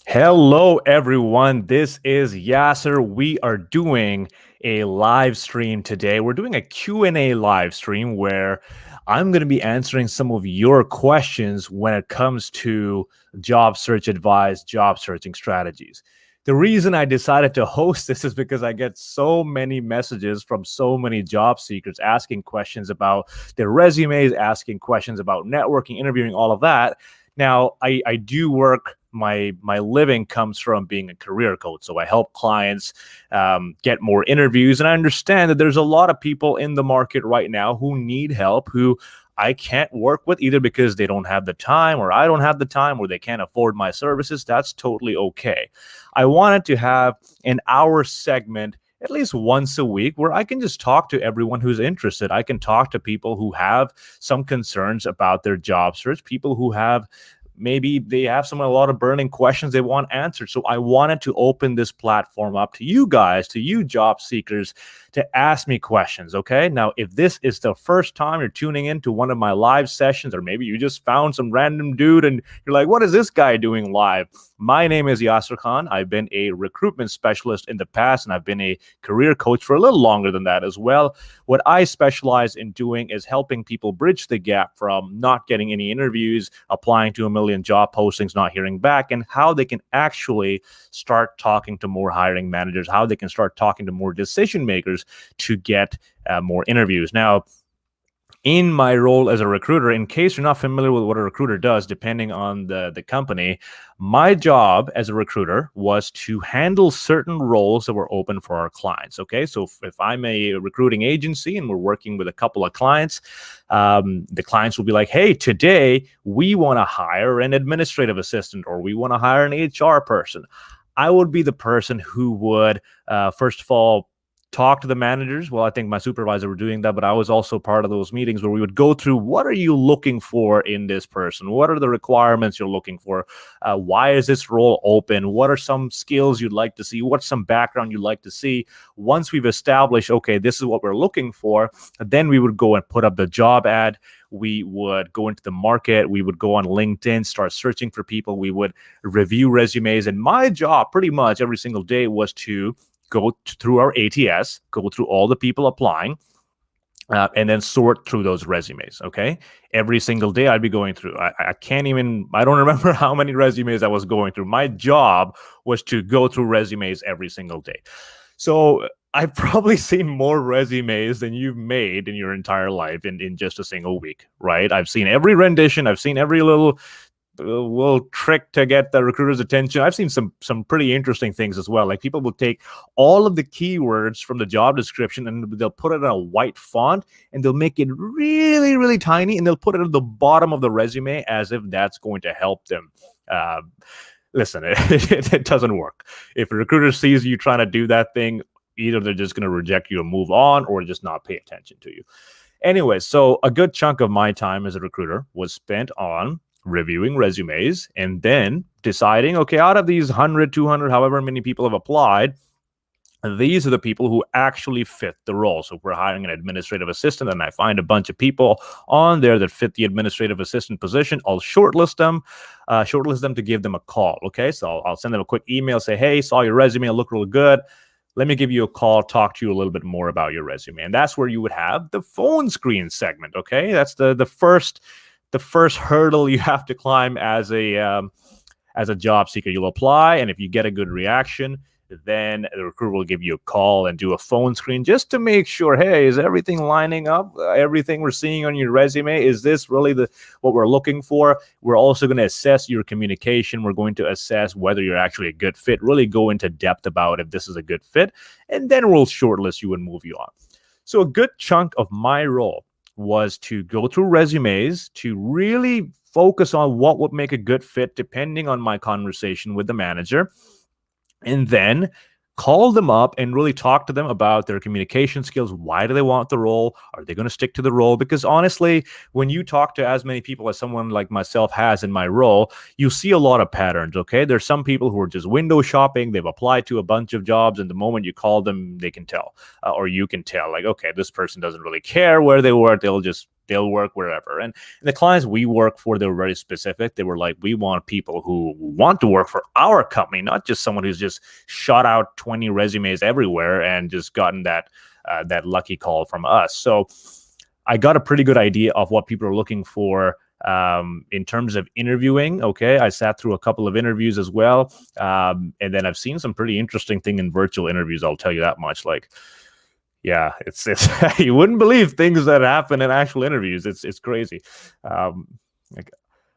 Hello, everyone. This is Yasir. We are doing a live stream today. We're doing a Q&A live stream where I'm going to be answering some of your questions when it comes to job search advice, job searching strategies. The reason I decided to host this is because I get so many messages from so many job seekers asking questions about their resumes, asking questions about networking, interviewing, all of that. Now, I do work. My living comes from being a career coach, so I help clients get more interviews, and I understand that there's a lot of people in the market right now who need help, who I can't work with either because they don't have the time, or I don't have the time, or they can't afford my services. That's totally okay. I wanted to have an hour segment at least once a week where I can just talk to everyone who's interested. I can talk to people who have some concerns about their job search, people who have maybe they have a lot of burning questions they want answered. So I wanted to open this platform up to you guys, to you job seekers, to ask me questions. Okay. Now, if this is the first time you're tuning in to one of my live sessions, or maybe you just found some random dude and you're like, what is this guy doing live? My name is Yasir Khan. I've been a recruitment specialist in the past, and I've been a career coach for a little longer than that as well. What I specialize in doing is helping people bridge the gap from not getting any interviews, applying to a million job postings, not hearing back, and how they can actually start talking to more hiring managers, how they can start talking to more decision makers to get more interviews. Now, in my role as a recruiter, in case you're not familiar with what a recruiter does, depending on the company, my job as a recruiter was to handle certain roles that were open for our clients. Okay, so if I'm a recruiting agency and we're working with a couple of clients, the clients will be like, hey, today we want to hire an administrative assistant, or we want to hire an HR person. I would be the person who would, first of all, talk to the managers. Well, I think my supervisor were doing that, but I was also part of those meetings where we would go through, what are you looking for in this person? What are the requirements you're looking for? Why is this role open? What are some skills you'd like to see? What's some background you'd like to see? Once we've established, okay, this is what we're looking for, then we would go and put up the job ad. We would go into the market. We would go on LinkedIn, start searching for people. We would review resumes. And my job pretty much every single day was to go through our ATS, go through all the people applying, and then sort through those resumes. Okay. Every single day I'd be going through. I don't remember how many resumes I was going through. My job was to go through resumes every single day. So I've probably seen more resumes than you've made in your entire life in just a single week, right? I've seen every rendition. I've seen every little trick to get the recruiter's attention. I've seen some pretty interesting things as well. Like, people will take all of the keywords from the job description and they'll put it in a white font and they'll make it really, really tiny, and they'll put it at the bottom of the resume as if that's going to help them. Listen, it doesn't work. If a recruiter sees you trying to do that thing, either they're just going to reject you and move on, or just not pay attention to you. Anyway, so a good chunk of my time as a recruiter was spent on reviewing resumes and then deciding, okay, out of these 100, 200, however many people have applied, these are the people who actually fit the role. So if we're hiring an administrative assistant and I find a bunch of people on there that fit the administrative assistant position, I'll shortlist them to give them a call. Okay, so I'll send them a quick email, say, hey, saw your resume, it looked really good. Let me give you a call, talk to you a little bit more about your resume. And that's where you would have the phone screen segment. Okay, that's the first hurdle you have to climb as a job seeker. You'll apply, and if you get a good reaction, then the recruiter will give you a call and do a phone screen just to make sure, hey, is everything lining up? Everything we're seeing on your resume, is this really what we're looking for? We're also going to assess your communication. We're going to assess whether you're actually a good fit, really go into depth about if this is a good fit, and then we'll shortlist you and move you on. So a good chunk of my role was to go through resumes, to really focus on what would make a good fit depending on my conversation with the manager, and then call them up and really talk to them about their communication skills. Why do they want the role? Are they going to stick to the role? Because honestly, when you talk to as many people as someone like myself has in my role, you see a lot of patterns, okay? There's some people who are just window shopping. They've applied to a bunch of jobs, and the moment you call them, they can tell, or you can tell, like, okay, this person doesn't really care where they work. They'll just they'll work wherever. And the clients we work for, they were very specific. They were like, we want people who want to work for our company, not just someone who's just shot out 20 resumes everywhere and just gotten that lucky call from us. So I got a pretty good idea of what people are looking for in terms of interviewing. Okay, I sat through a couple of interviews as well, and then I've seen some pretty interesting thing in virtual interviews. I'll tell you that much. Like, yeah, it's you wouldn't believe things that happen in actual interviews. It's crazy. Like,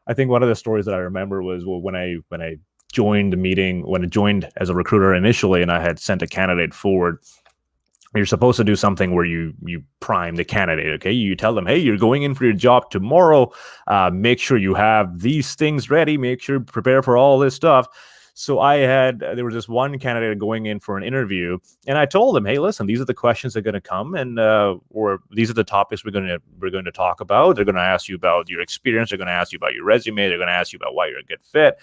I think one of the stories that I remember was when I joined the meeting, when I joined as a recruiter initially, and I had sent a candidate forward. You're supposed to do something where you prime the candidate, okay? You tell them, hey, you're going in for your job tomorrow. Make sure you have these things ready. Make sure you prepare for all this stuff. So there was this one candidate going in for an interview, and I told them, hey, listen, these are the questions that are going to come, and or these are the topics we're going to talk about. They're going to ask you about your experience. They're going to ask you about your resume. They're going to ask you about why you're a good fit.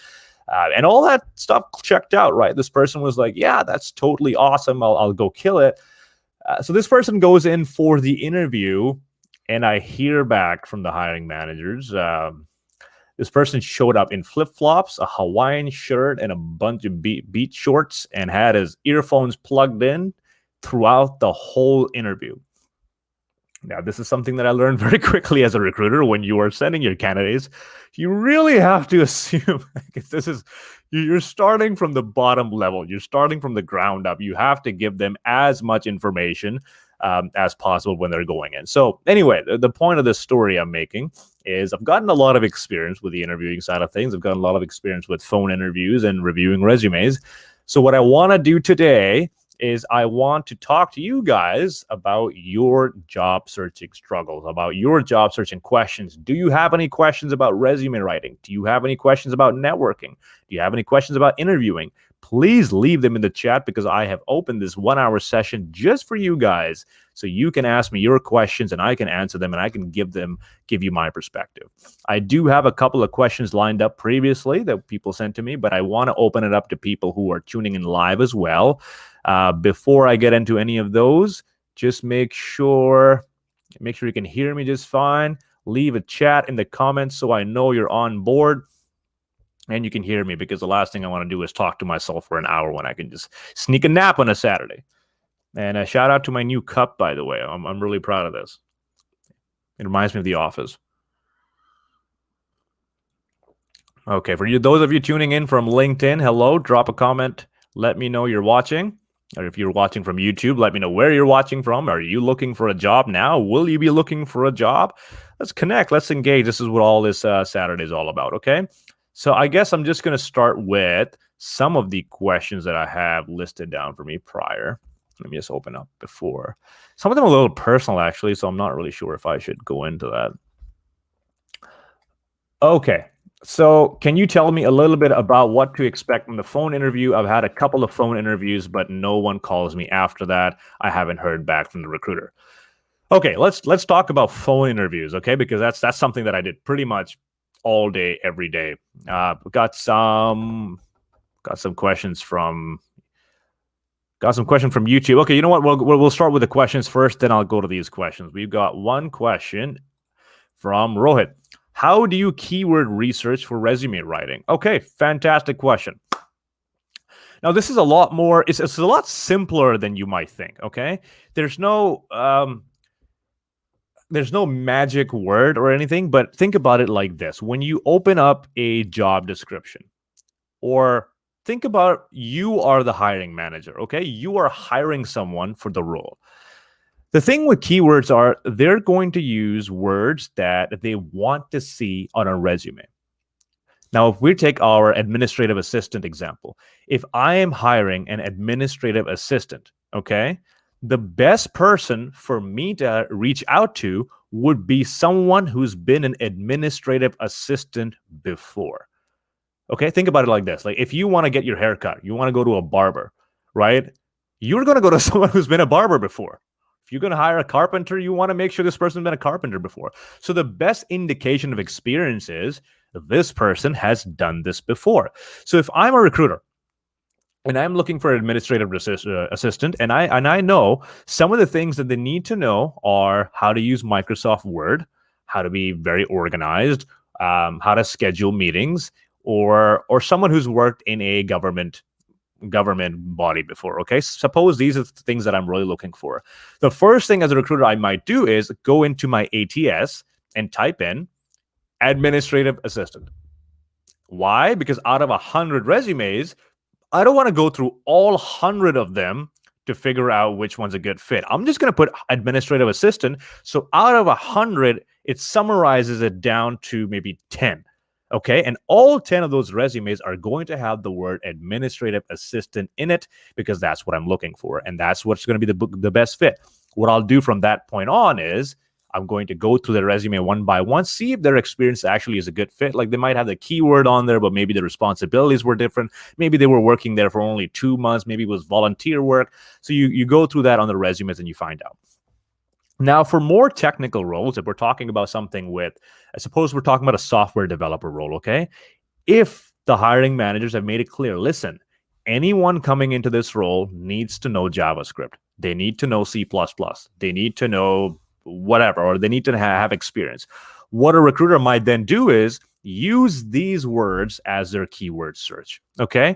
And all that stuff checked out, right? This person was like, yeah, that's totally awesome. I'll go kill it. So this person goes in for the interview, and I hear back from the hiring managers. This person showed up in flip-flops, a Hawaiian shirt, and a bunch of beach shorts, and had his earphones plugged in throughout the whole interview. Now, this is something that I learned very quickly as a recruiter. When you are sending your candidates, you really have to assume you're starting from the bottom level. You're starting from the ground up. You have to give them as much information as possible when they're going in. So anyway, the point of this story I'm making is I've gotten a lot of experience with the interviewing side of things. I've gotten a lot of experience with phone interviews and reviewing resumes. So what I want to do today is I want to talk to you guys about your job searching struggles, about your job searching questions. Do you have any questions about resume writing? Do you have any questions about networking? Do you have any questions about interviewing? Please leave them in the chat, because I have opened this 1 hour session just for you guys, so you can ask me your questions and I can answer them, and I can give you my perspective. I do have a couple of questions lined up previously that people sent to me, but I want to open it up to people who are tuning in live as well. Before I get into any of those, just make sure you can hear me just fine. Leave a chat in the comments so I know you're on board and you can hear me, because the last thing I want to do is talk to myself for an hour when I can just sneak a nap on a Saturday. And a shout out to my new cup, by the way. I'm really proud of this. It reminds me of The Office. Okay, for those of you tuning in from LinkedIn, hello, drop a comment. Let me know you're watching. Or if you're watching from YouTube, let me know where you're watching from. Are you looking for a job now? Will you be looking for a job? Let's connect. Let's engage. This is what all this Saturday is all about, okay? So I guess I'm just going to start with some of the questions that I have listed down for me prior. Let me just open up before. Some of them are a little personal, actually, so I'm not really sure if I should go into that. Okay. So can you tell me a little bit about what to expect from the phone interview? I've had a couple of phone interviews, but no one calls me after that. I haven't heard back from the recruiter. Okay, let's talk about phone interviews, okay? Because that's something that I did pretty much all day, every day. Got some questions from YouTube. Okay, you know what? We'll start with the questions first, then I'll go to these questions. We've got one question from Rohit. How do you keyword research for resume writing? Okay, fantastic question. Now, this is a lot more, it's a lot simpler than you might think, okay? There's no magic word or anything, but think about it like this. When you open up a job description, or think about you are the hiring manager, okay? You are hiring someone for the role. The thing with keywords are they're going to use words that they want to see on a resume. Now, if we take our administrative assistant example, if I am hiring an administrative assistant, okay, the best person for me to reach out to would be someone who's been an administrative assistant before. Okay, think about it like this. Like if you want to get your hair cut, you want to go to a barber, right? You're going to go to someone who's been a barber before. If you're going to hire a carpenter, you want to make sure this person's been a carpenter before. So the best indication of experience is this person has done this before. So if I'm a recruiter and I'm looking for an administrative assistant, and I know some of the things that they need to know are how to use Microsoft Word, how to be very organized, how to schedule meetings, or someone who's worked in a government body before. Okay, suppose these are the things that I'm really looking for. The first thing as a recruiter I might do is go into my ATS and type in administrative assistant. Why? Because out of 100 resumes, I don't want to go through all 100 of them to figure out which one's a good fit. I'm just going to put administrative assistant. So out of 100, it summarizes it down to maybe 10. Okay. And all 10 of those resumes are going to have the word administrative assistant in it because that's what I'm looking for. And that's what's going to be the best fit. What I'll do from that point on is I'm going to go through the resume one by one, see if their experience actually is a good fit. Like they might have the keyword on there, but maybe the responsibilities were different. Maybe they were working there for only 2 months. Maybe it was volunteer work. So you go through that on the resumes and you find out. Now, for more technical roles, if we're talking about something with, I suppose we're talking about a software developer role, okay? If the hiring managers have made it clear, listen, anyone coming into this role needs to know JavaScript. They need to know C++. They need to know whatever, or they need to have experience. What a recruiter might then do is use these words as their keyword search, okay?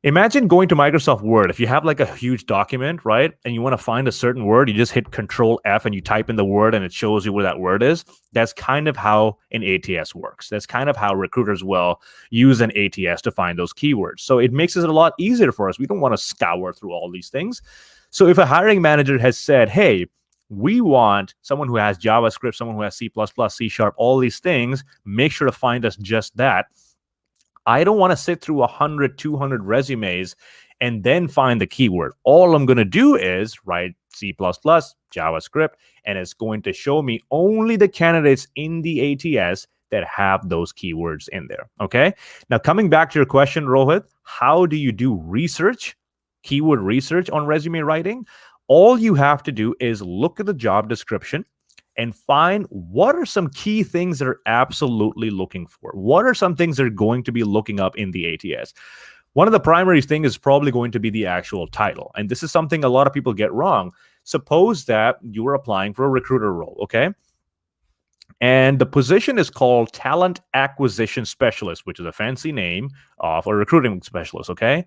Imagine going to Microsoft Word. If you have like a huge document, right, and you want to find a certain word, you just hit Control F and you type in the word and it shows you where that word is. That's kind of how an ATS works. That's kind of how recruiters will use an ATS to find those keywords. So it makes it a lot easier for us. We don't want to scour through all these things. So if a hiring manager has said, hey, we want someone who has JavaScript, someone who has C++, C#, all these things, make sure to find us just that. I don't want to sit through 100, 200 resumes and then find the keyword. All I'm going to do is write C++, JavaScript, and it's going to show me only the candidates in the ATS that have those keywords in there. Okay. Now, coming back to your question, Rohit, how do you do research, keyword research on resume writing? All you have to do is look at the job description and find what are some key things that are absolutely looking for. What are some things they're going to be looking up in the ATS? One of the primary things is probably going to be the actual title. And this is something a lot of people get wrong. Suppose that you were applying for a recruiter role, okay? And the position is called Talent Acquisition Specialist, which is a fancy name of a recruiting specialist, okay?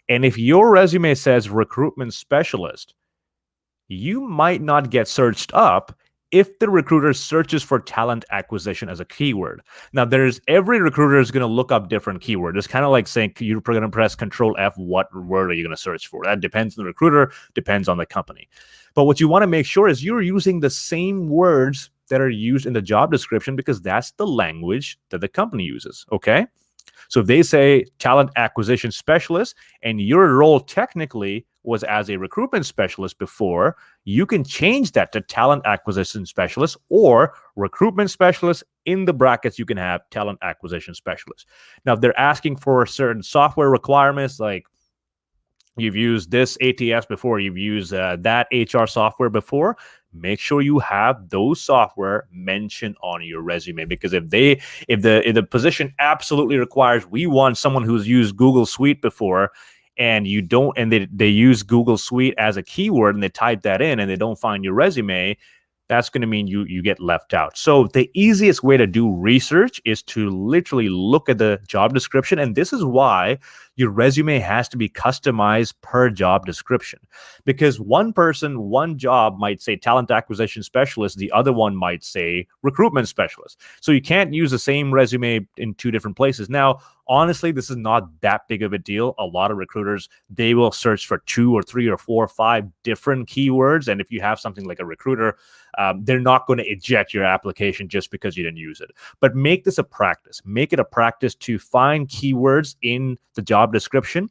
And if your resume says recruitment specialist, you might not get searched up if the recruiter searches for talent acquisition as a keyword. Now, every recruiter is going to look up different keywords. It's kind of like saying you're going to press Control F. What word are you going to search for? That depends on the recruiter, depends on the company. But what you want to make sure is you're using the same words that are used in the job description because that's the language that the company uses, okay? So if they say talent acquisition specialist and your role technically was as a recruitment specialist before, you can change that to talent acquisition specialist or recruitment specialist. In the brackets, you can have talent acquisition specialist. Now, if they're asking for certain software requirements, like you've used this ATS before, you've used that HR software before, make sure you have those software mentioned on your resume. Because if the position absolutely requires, we want someone who's used Google Suite before, and you don't, and they use Google Suite as a keyword and they type that in and they don't find your resume, that's going to mean you get left out. So the easiest way to do research is to literally look at the job description. And this is why your resume has to be customized per job description. Because one person, one job might say talent acquisition specialist, the other one might say recruitment specialist. So you can't use the same resume in two different places. Now, honestly, this is not that big of a deal. A lot of recruiters, they will search for 2 or 3 or 4 or 5 different keywords. And if you have something like a recruiter, they're not going to eject your application just because you didn't use it. But make this a practice. Make it a practice to find keywords in the job description.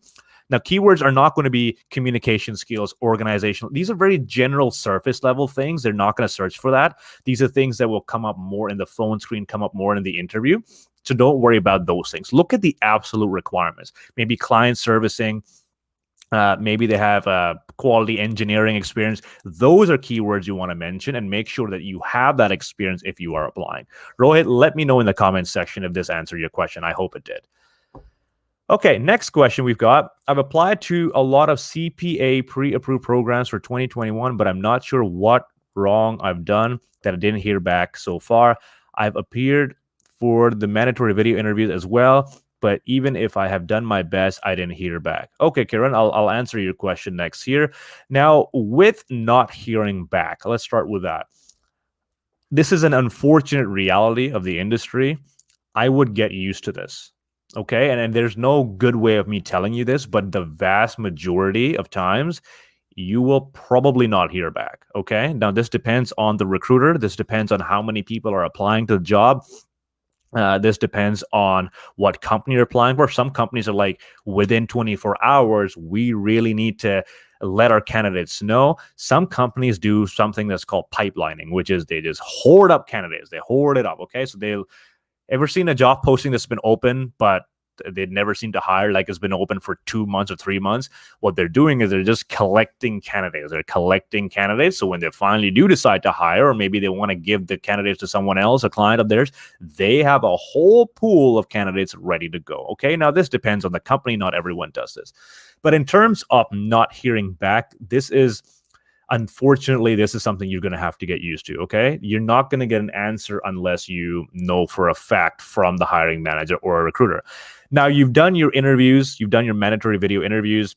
Now, keywords are not going to be communication skills, organizational. These are very general surface level things. They're not going to search for that. These are things that will come up more in the phone screen, come up more in the interview. So don't worry about those things. Look at the absolute requirements. Maybe client servicing. Maybe they have quality engineering experience. Those are keywords you want to mention and make sure that you have that experience if you are applying. Rohit, let me know in the comments section if this answered your question. I hope it did. Okay, next question we've got. I've applied to a lot of CPA pre-approved programs for 2021, but I'm not sure what wrong I've done that I didn't hear back so far. I've appeared for the mandatory video interviews as well, but even if I have done my best, I didn't hear back. Okay, Kiran, I'll answer your question next here. Now, with not hearing back, let's start with that. This is an unfortunate reality of the industry. I would get used to this. Okay. And there's no good way of me telling you this, but the vast majority of times, you will probably not hear back. Okay. Now, this depends on the recruiter. This depends on how many people are applying to the job. This depends on what company you're applying for. Some companies are like, within 24 hours, we really need to let our candidates know. Some companies do something that's called pipelining, which is they just hoard up candidates. They hoard it up. Okay. So they'll ever seen a job posting that's been open, but they never seem to hire, like it's been open for 2 months or 3 months. What they're doing is they're just collecting candidates. They're collecting candidates. So when they finally do decide to hire, or maybe they want to give the candidates to someone else, a client of theirs, they have a whole pool of candidates ready to go. Okay. Now, this depends on the company. Not everyone does this. But in terms of not hearing back, unfortunately, this is something you're going to have to get used to, okay? You're not going to get an answer unless you know for a fact from the hiring manager or a recruiter. Now, you've done your interviews, you've done your mandatory video interviews.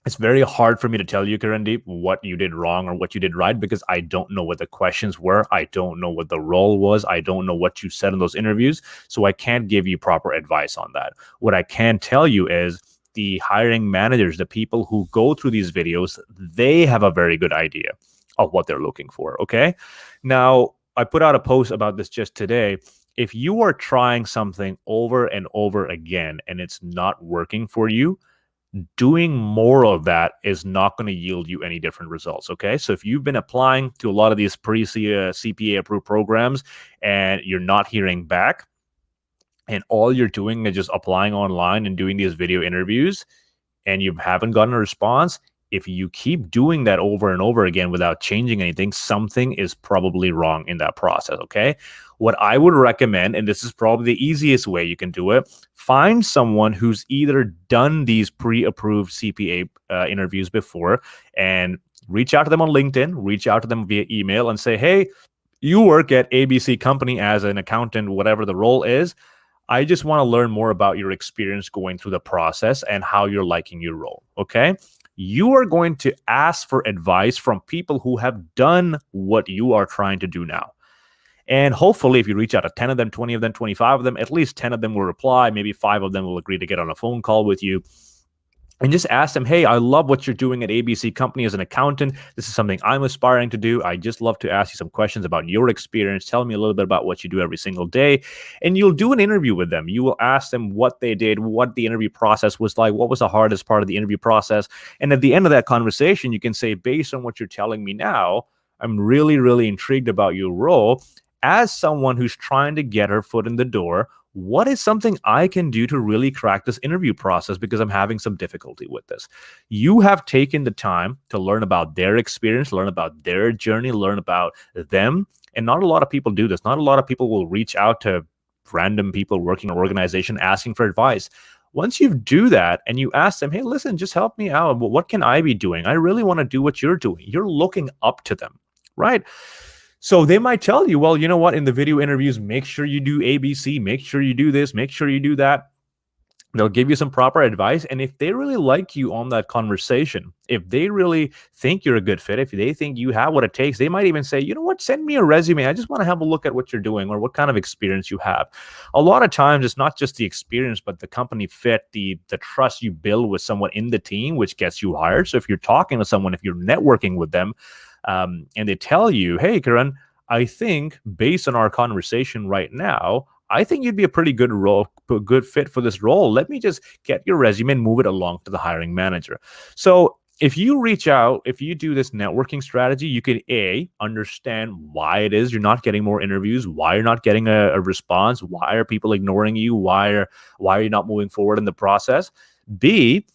It's very hard for me to tell you, Kirandeep, what you did wrong or what you did right, because I don't know what the questions were. I don't know what the role was. I don't know what you said in those interviews. So I can't give you proper advice on that. What I can tell you is, the hiring managers, the people who go through these videos, they have a very good idea of what they're looking for. Okay. Now, I put out a post about this just today. If you are trying something over and over again and it's not working for you, doing more of that is not going to yield you any different results. Okay. So if you've been applying to a lot of these CPA approved programs and you're not hearing back, and all you're doing is just applying online and doing these video interviews, and you haven't gotten a response, if you keep doing that over and over again without changing anything, something is probably wrong in that process, okay? What I would recommend, and this is probably the easiest way you can do it, find someone who's either done these pre-approved CPA interviews before, and reach out to them on LinkedIn, reach out to them via email and say, hey, you work at ABC company as an accountant, whatever the role is. I just want to learn more about your experience going through the process and how you're liking your role, okay? You are going to ask for advice from people who have done what you are trying to do now. And hopefully, if you reach out to 10 of them, 20 of them, 25 of them, at least 10 of them will reply. Maybe 5 of them will agree to get on a phone call with you. And just ask them, hey, I love what you're doing at ABC Company as an accountant. This is something I'm aspiring to do. I just love to ask you some questions about your experience. Tell me a little bit about what you do every single day. And you'll do an interview with them. You will ask them what they did, what the interview process was like, what was the hardest part of the interview process. And at the end of that conversation, you can say, based on what you're telling me now, I'm really, really intrigued about your role. As someone who's trying to get her foot in the door, what is something I can do to really crack this interview process, because I'm having some difficulty with this? You have taken the time to learn about their experience, learn about their journey, learn about them. And not a lot of people do this. Not a lot of people will reach out to random people working in an organization asking for advice. Once you do that and you ask them, hey, listen, just help me out. What can I be doing? I really want to do what you're doing. You're looking up to them, right? So they might tell you, well, you know what, in the video interviews, make sure you do ABC, make sure you do this, make sure you do that. They'll give you some proper advice. And if they really like you on that conversation, if they really think you're a good fit, if they think you have what it takes, they might even say, you know what, send me a resume. I just want to have a look at what you're doing or what kind of experience you have. A lot of times it's not just the experience, but the company fit, the trust you build with someone in the team, which gets you hired. So if you're talking to someone, if you're networking with them, and they tell you, hey, Kiran, I think based on our conversation right now, I think you'd be a pretty good fit for this role. Let me just get your resume and move it along to the hiring manager. So if you reach out, if you do this networking strategy, you can understand why it is you're not getting more interviews, why you're not getting a response, why are people ignoring you, why are you not moving forward in the process. B,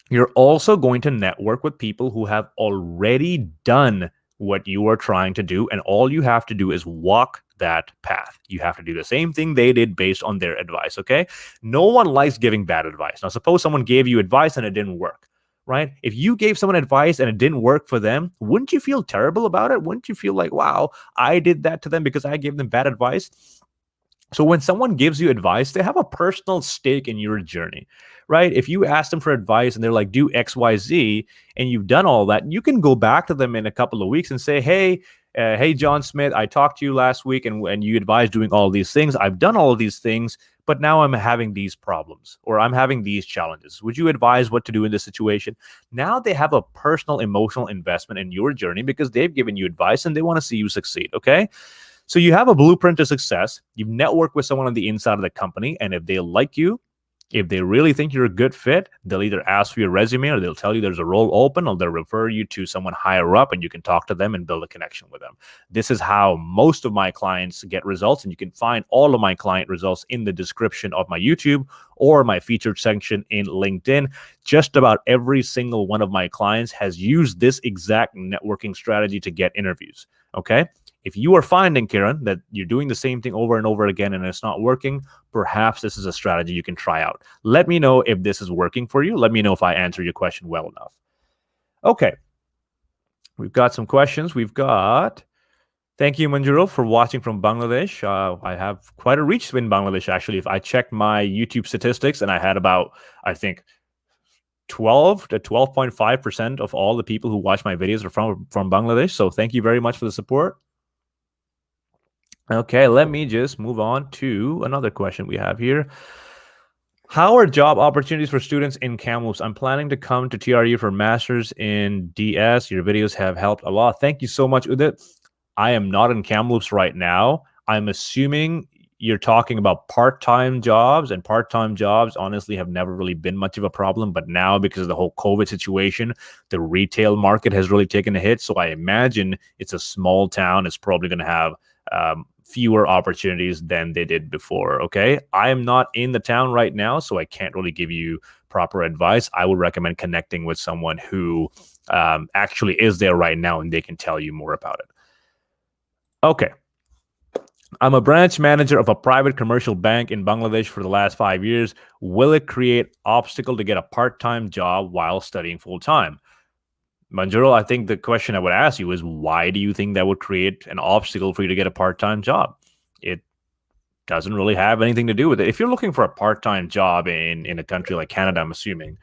you're also going to network with people who have already done what you are trying to do. And all you have to do is walk that path. You have to do the same thing they did based on their advice, okay? No one likes giving bad advice. Now, suppose someone gave you advice and it didn't work. right? If you gave someone advice and it didn't work for them, wouldn't you feel terrible about it? Wouldn't you feel like, wow, I did that to them because I gave them bad advice? So when someone gives you advice, they have a personal stake in your journey, right? If you ask them for advice and they're like, do XYZ, and you've done all that, you can go back to them in a couple of weeks and say, hey, John Smith, I talked to you last week and you advised doing all these things. I've done all of these things, but now I'm having these problems or I'm having these challenges. Would you advise what to do in this situation? Now they have a personal emotional investment in your journey because they've given you advice and they want to see you succeed, okay? So you have a blueprint to success. You've networked with someone on the inside of the company, and if they like you, if they really think you're a good fit, they'll either ask for your resume or they'll tell you there's a role open or they'll refer you to someone higher up and you can talk to them and build a connection with them. This is how most of my clients get results, and you can find all of my client results in the description of my YouTube or my featured section in LinkedIn. Just about every single one of my clients has used this exact networking strategy to get interviews, okay? If you are finding, Kiran, that you're doing the same thing over and over again and it's not working, perhaps this is a strategy you can try out. Let me know if this is working for you. Let me know if I answer your question well enough. Okay. We've got some questions. Thank you, Manjuro, for watching from Bangladesh. I have quite a reach in Bangladesh, actually. If I checked my YouTube statistics, and I had about, I think, 12 to 12.5% of all the people who watch my videos are from Bangladesh. So thank you very much for the support. Okay, let me just move on to another question we have here. How are job opportunities for students in Kamloops? I'm planning to come to TRU for master's in DS. Your videos have helped a lot. Thank you so much, Udit. I am not in Kamloops right now. I'm assuming you're talking about part-time jobs, and part-time jobs honestly have never really been much of a problem. But now, because of the whole COVID situation, the retail market has really taken a hit. So I imagine it's a small town. It's probably going to have fewer opportunities than they did before. Okay. I am not in the town right now, so I can't really give you proper advice. I would recommend connecting with someone who actually is there right now and they can tell you more about it. Okay. I'm a branch manager of a private commercial bank in Bangladesh for the last 5 years. Will it create obstacle to get a part-time job while studying full-time? Manjuro, I think the question I would ask you is, why do you think that would create an obstacle for you to get a part-time job? It doesn't really have anything to do with it. If you're looking for a part-time job in a country like Canada, I'm assuming,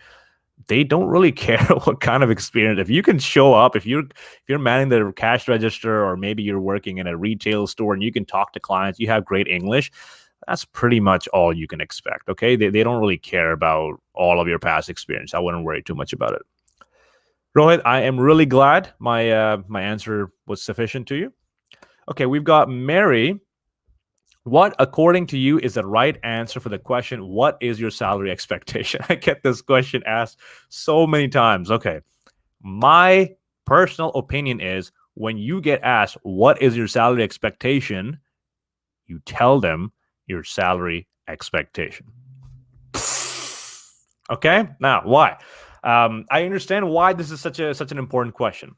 they don't really care what kind of experience. If you can show up, if you're manning the cash register, or maybe you're working in a retail store and you can talk to clients, you have great English, that's pretty much all you can expect, okay? They don't really care about all of your past experience. I wouldn't worry too much about it. Rohit, I am really glad my my answer was sufficient to you. Okay, we've got Mary. What, according to you, is the right answer for the question, what is your salary expectation? I get this question asked so many times. Okay, my personal opinion is, when you get asked, what is your salary expectation, you tell them your salary expectation. Okay, now why? I understand why this is such an important question.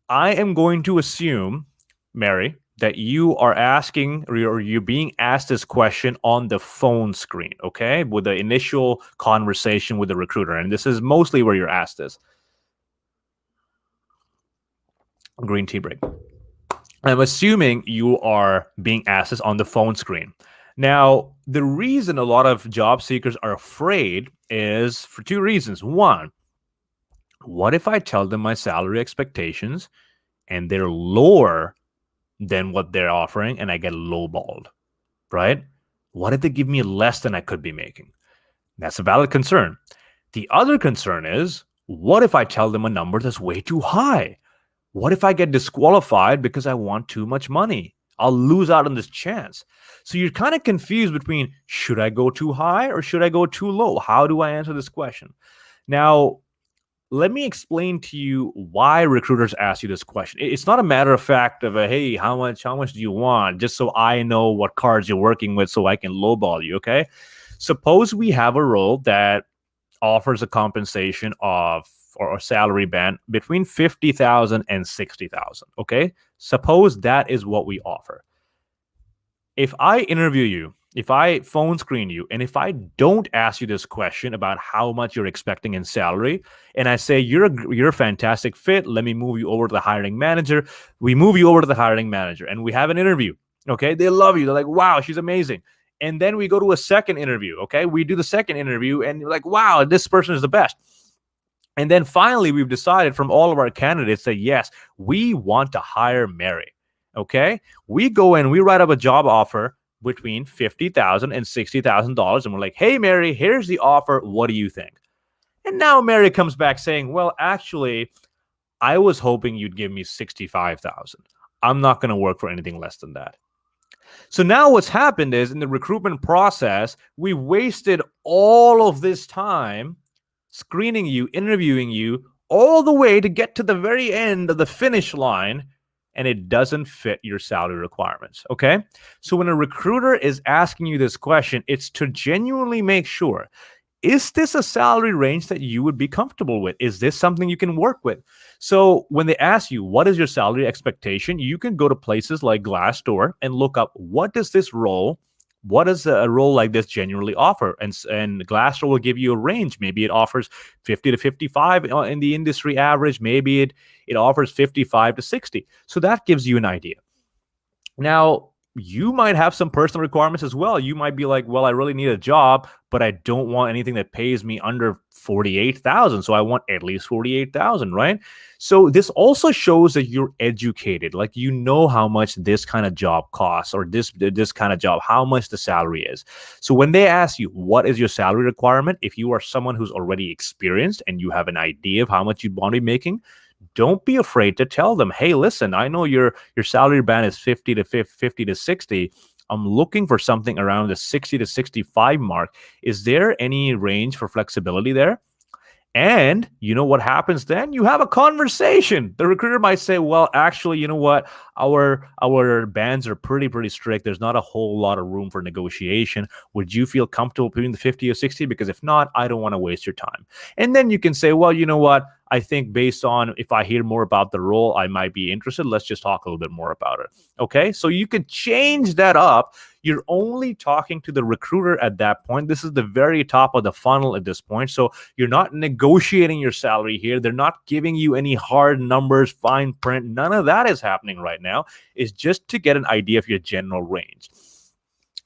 I am going to assume, Mary, that you are asking, or you're being asked this question on the phone screen, okay, with the initial conversation with the recruiter, and this is mostly where you're asked this. Green tea break. I'm assuming you are being asked this on the phone screen. Now, the reason a lot of job seekers are afraid is for two reasons. One, what if I tell them my salary expectations and they're lower than what they're offering and I get lowballed, right? What if they give me less than I could be making? That's a valid concern. The other concern is, what if I tell them a number that's way too high? What if I get disqualified because I want too much money? I'll lose out on this chance. So you're kind of confused between, should I go too high or should I go too low? How do I answer this question? Now, let me explain to you why recruiters ask you this question. It's not a matter of fact of hey, how much do you want? Just so I know what cards you're working with so I can lowball you, okay? Suppose we have a role that offers a compensation of, or a salary band between 50,000 and 60,000, okay? Suppose that is what we offer. If I interview you, if I phone screen you and if I don't ask you this question about how much you're expecting in salary, and I say you're a fantastic fit, let me move you over to the hiring manager. We move you over to the hiring manager and we have an interview. Okay, they love you. They're like, wow, she's amazing. And then we go to a second interview. Okay, we do the second interview and you're like, wow, this person is the best. And then finally, we've decided from all of our candidates that yes, we want to hire Mary. Okay, we go in, we write up a job offer between $50,000 and $60,000, and we're like, "Hey, Mary, here's the offer. What do you think?" And now Mary comes back saying, "Well, actually, I was hoping you'd give me 65,000. I'm not going to work for anything less than that." So now what's happened is in the recruitment process, we wasted all of this time screening you, interviewing you, all the way to get to the very end of the finish line, and it doesn't fit your salary requirements. Okay. So when a recruiter is asking you this question, it's to genuinely make sure, is this a salary range that you would be comfortable with? Is this something you can work with? So when they ask you, what is your salary expectation? You can go to places like Glassdoor and look up, what does a role like this genuinely offer? And Glassdoor will give you a range. Maybe it offers 50 to 55 in the industry average. Maybe it offers 55 to 60. So that gives you an idea. Now, you might have some personal requirements as well. You might be like, well, I really need a job, but I don't want anything that pays me under 48,000. So I want at least 48,000, right? So this also shows that you're educated. Like, you know how much this kind of job costs, or this kind of job, how much the salary is. So when they ask you, what is your salary requirement? If you are someone who's already experienced and you have an idea of how much you want to be making, don't be afraid to tell them, hey, listen, I know your salary band is 50 to 60. I'm looking for something around the 60 to 65 mark. Is there any range for flexibility there? And you know what happens then? You have a conversation. The recruiter might say, well, actually, you know what? Our bands are pretty strict. There's not a whole lot of room for negotiation. Would you feel comfortable between the 50 or 60? Because if not, I don't want to waste your time. And then you can say, well, you know what? I think based on if I hear more about the role, I might be interested. Let's just talk a little bit more about it. Okay. So you could change that up. You're only talking to the recruiter at that point. This is the very top of the funnel at this point. So you're not negotiating your salary here. They're not giving you any hard numbers, fine print. None of that is happening right now. It's just to get an idea of your general range.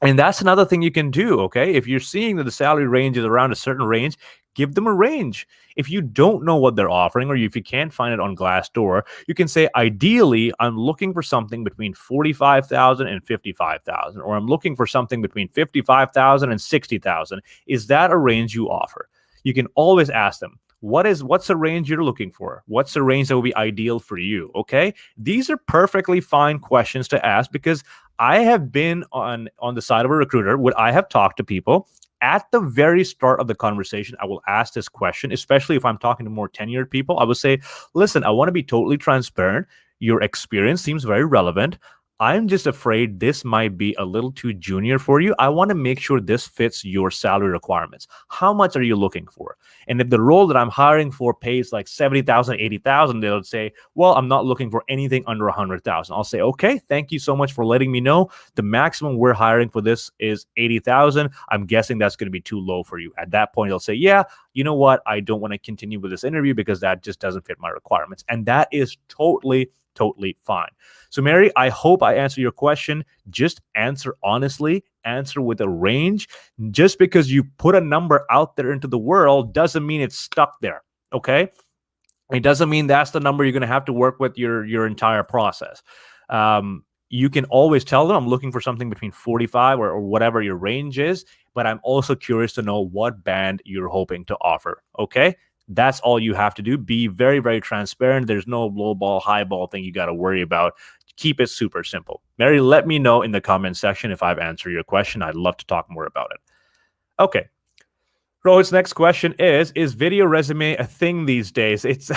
And that's another thing you can do, okay? If you're seeing that the salary range is around a certain range, give them a range. If you don't know what they're offering, or if you can't find it on Glassdoor, you can say, ideally, I'm looking for something between 45,000 and 55,000, or I'm looking for something between 55,000 and 60,000. Is that a range you offer? You can always ask them, what's the range you're looking for? What's the range that will be ideal for you? Okay. These are perfectly fine questions to ask, because I have been on the side of a recruiter. Would I have talked to people at the very start of the conversation? I will ask this question, especially if I'm talking to more tenured people. I would say, listen, I want to be totally transparent. Your experience seems very relevant. I'm just afraid this might be a little too junior for you. I want to make sure this fits your salary requirements. How much are you looking for? And if the role that I'm hiring for pays like 70,000, 80,000, they'll say, well, I'm not looking for anything under 100,000. I'll say, okay, thank you so much for letting me know. The maximum we're hiring for this is 80,000. I'm guessing that's going to be too low for you. At that point, they'll say, yeah, you know what? I don't want to continue with this interview because that just doesn't fit my requirements. And that is totally fine. So, Mary, I hope I answer your question. Just answer honestly, answer with a range. Just because you put a number out there into the world doesn't mean it's stuck there. Okay. It doesn't mean that's the number you're going to have to work with your entire process. You can always tell them, I'm looking for something between 45 or whatever your range is, but I'm also curious to know what band you're hoping to offer. Okay. That's all you have to do. Be very transparent. There's no low ball, high ball thing you got to worry about. Keep it super simple. Mary, let me know in the comment section if I've answered your question. I'd love to talk more about it. Okay. Rohit's next question is video resume a thing these days? It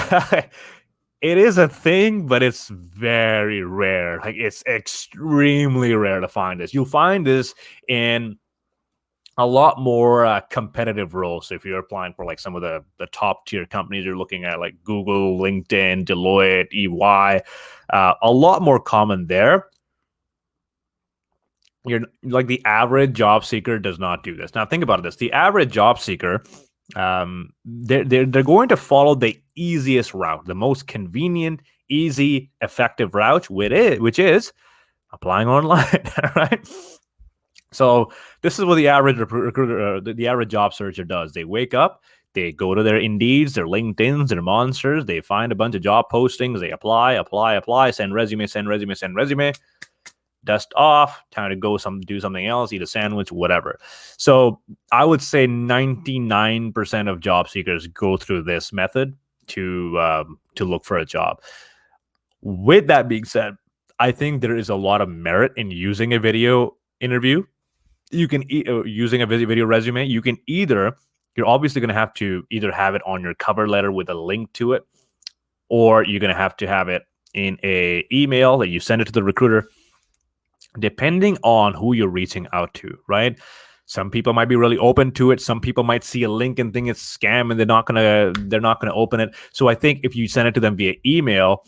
is a thing, but it's very rare. Like, it's extremely rare to find this. You'll find this in a lot more competitive roles. So if you're applying for like some of the top tier companies you're looking at, like Google, LinkedIn, Deloitte, EY, a lot more common there. You're like the average job seeker does not do this. Now think about this. The average job seeker, they're going to follow the easiest route, the most convenient, easy, effective route, which is applying online, right? So this is what the average recruiter, the average job searcher does. They wake up, they go to their Indeeds, their LinkedIn's, their Monsters, they find a bunch of job postings, they apply, send resume, send resume, dust off, time to go do something else, eat a sandwich, whatever. So I would say 99% of job seekers go through this method to look for a job. With that being said, I think there is a lot of merit in using a video interview. You can using a video resume. You're obviously going to have to either have it on your cover letter with a link to it, or you're going to have it in a email that you send it to the recruiter, depending on who you're reaching out to, right? Some people might be really open to it. Some people might see a link and think it's scam, and they're not gonna open it. So I think if you send it to them via email,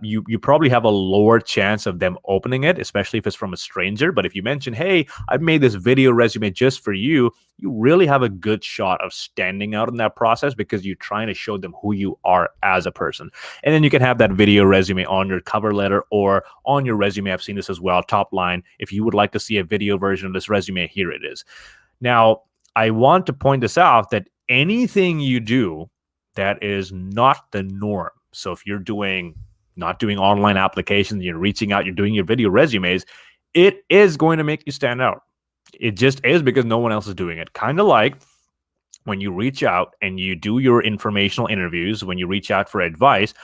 you probably have a lower chance of them opening it, especially if it's from a stranger. But if you mention, hey, I've made this video resume just for you, you really have a good shot of standing out in that process because you're trying to show them who you are as a person. And then you can have that video resume on your cover letter or on your resume. I've seen this as well, top line. If you would like to see a video version of this resume, here it is. Now, I want to point this out that anything you do that is not the norm. So if you're not doing online applications, you're reaching out, you're doing your video resumes, it is going to make you stand out. It just is because no one else is doing it. Kind of like when you reach out and you do your informational interviews, when you reach out for advice,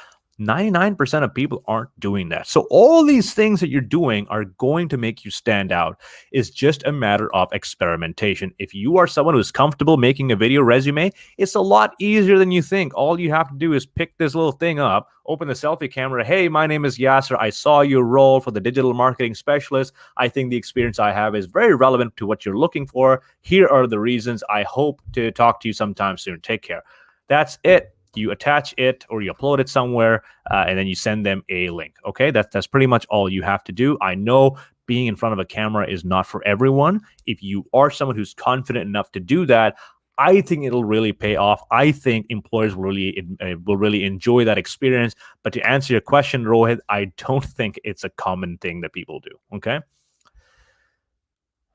99% of people aren't doing that. So all these things that you're doing are going to make you stand out. It's just a matter of experimentation. If you are someone who's comfortable making a video resume, it's a lot easier than you think. All you have to do is pick this little thing up, open the selfie camera. Hey, my name is Yasir. I saw your role for the digital marketing specialist. I think the experience I have is very relevant to what you're looking for. Here are the reasons. I hope to talk to you sometime soon. Take care. That's it. You attach it or you upload it somewhere, and then you send them a link. Okay, that's pretty much all you have to do. I know being in front of a camera is not for everyone. If you are someone who's confident enough to do that, I think it'll really pay off. I think employers will really enjoy that experience. But to answer your question, Rohit, I don't think it's a common thing that people do. Okay.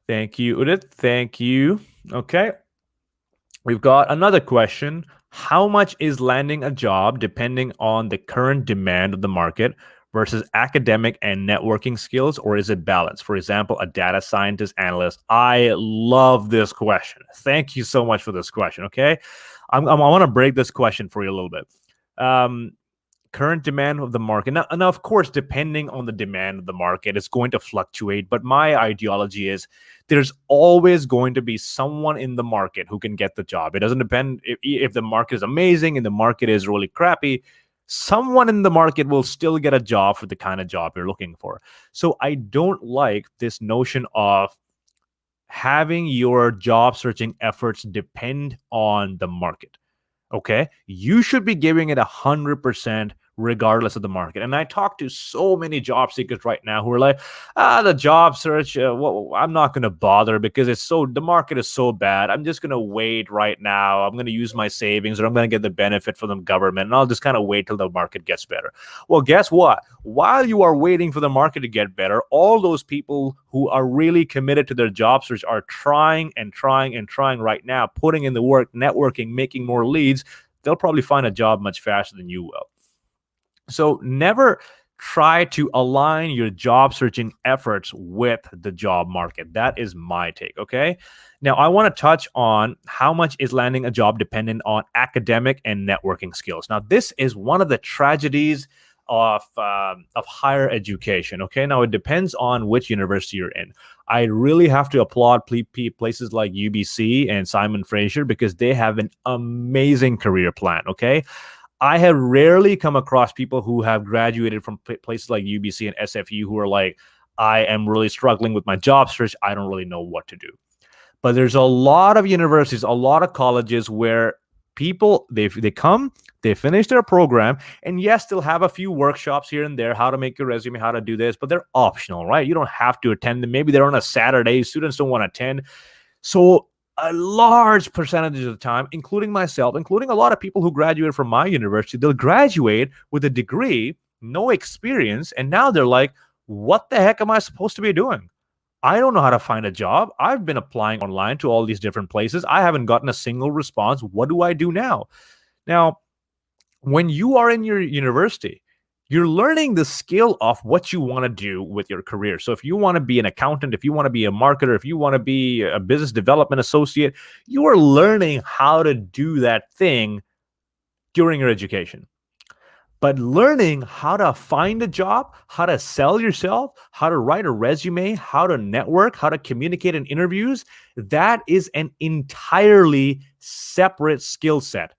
Thank you, Udit. Thank you. Okay. We've got another question. How much is landing a job depending on the current demand of the market versus academic and networking skills, or is it balanced? For example, a data scientist, analyst. I love this question. Thank you so much for this question. Okay, I want to break this question for you a little bit. Current demand of the market. Now, of course, depending on the demand of the market, it's going to fluctuate. But my ideology is there's always going to be someone in the market who can get the job. It doesn't depend if the market is amazing and the market is really crappy. Someone in the market will still get a job for the kind of job you're looking for. So I don't like this notion of having your job searching efforts depend on the market. Okay, you should be giving it 100% regardless of the market. And I talk to so many job seekers right now who are like, the job search, I'm not going to bother because the market is so bad. I'm just going to wait right now. I'm going to use my savings, or I'm going to get the benefit from the government, and I'll just kind of wait till the market gets better. Well, guess what? While you are waiting for the market to get better, all those people who are really committed to their job search are trying right now, putting in the work, networking, making more leads. They'll probably find a job much faster than you will. So never try to align your job searching efforts with the job market. That is my take. Okay. Now I want to touch on how much is landing a job dependent on academic and networking skills. Now this is one of the tragedies of higher education. Okay. Now it depends on which university you're in. I really have to applaud places like UBC and Simon Fraser because they have an amazing career plan. Okay. I have rarely come across people who have graduated from places like UBC and SFU who are like, I am really struggling with my job search. I don't really know what to do. But there's a lot of universities, a lot of colleges where People, they come, they finish their program, and yes, they'll have a few workshops here and there, how to make your resume, how to do this, but they're optional, right? You don't have to attend them. Maybe they're on a Saturday. Students don't want to attend. So a large percentage of the time, including myself, including a lot of people who graduated from my university, they'll graduate with a degree, no experience, and now they're like, what the heck am I supposed to be doing? I don't know how to find a job. I've been applying online to all these different places. I haven't gotten a single response. What do I do now? Now, when you are in your university, you're learning the skill of what you want to do with your career. So if you want to be an accountant, if you want to be a marketer, if you want to be a business development associate, you are learning how to do that thing during your education. But learning how to find a job, how to sell yourself, how to write a resume, how to network, how to communicate in interviews, that is an entirely separate skill set.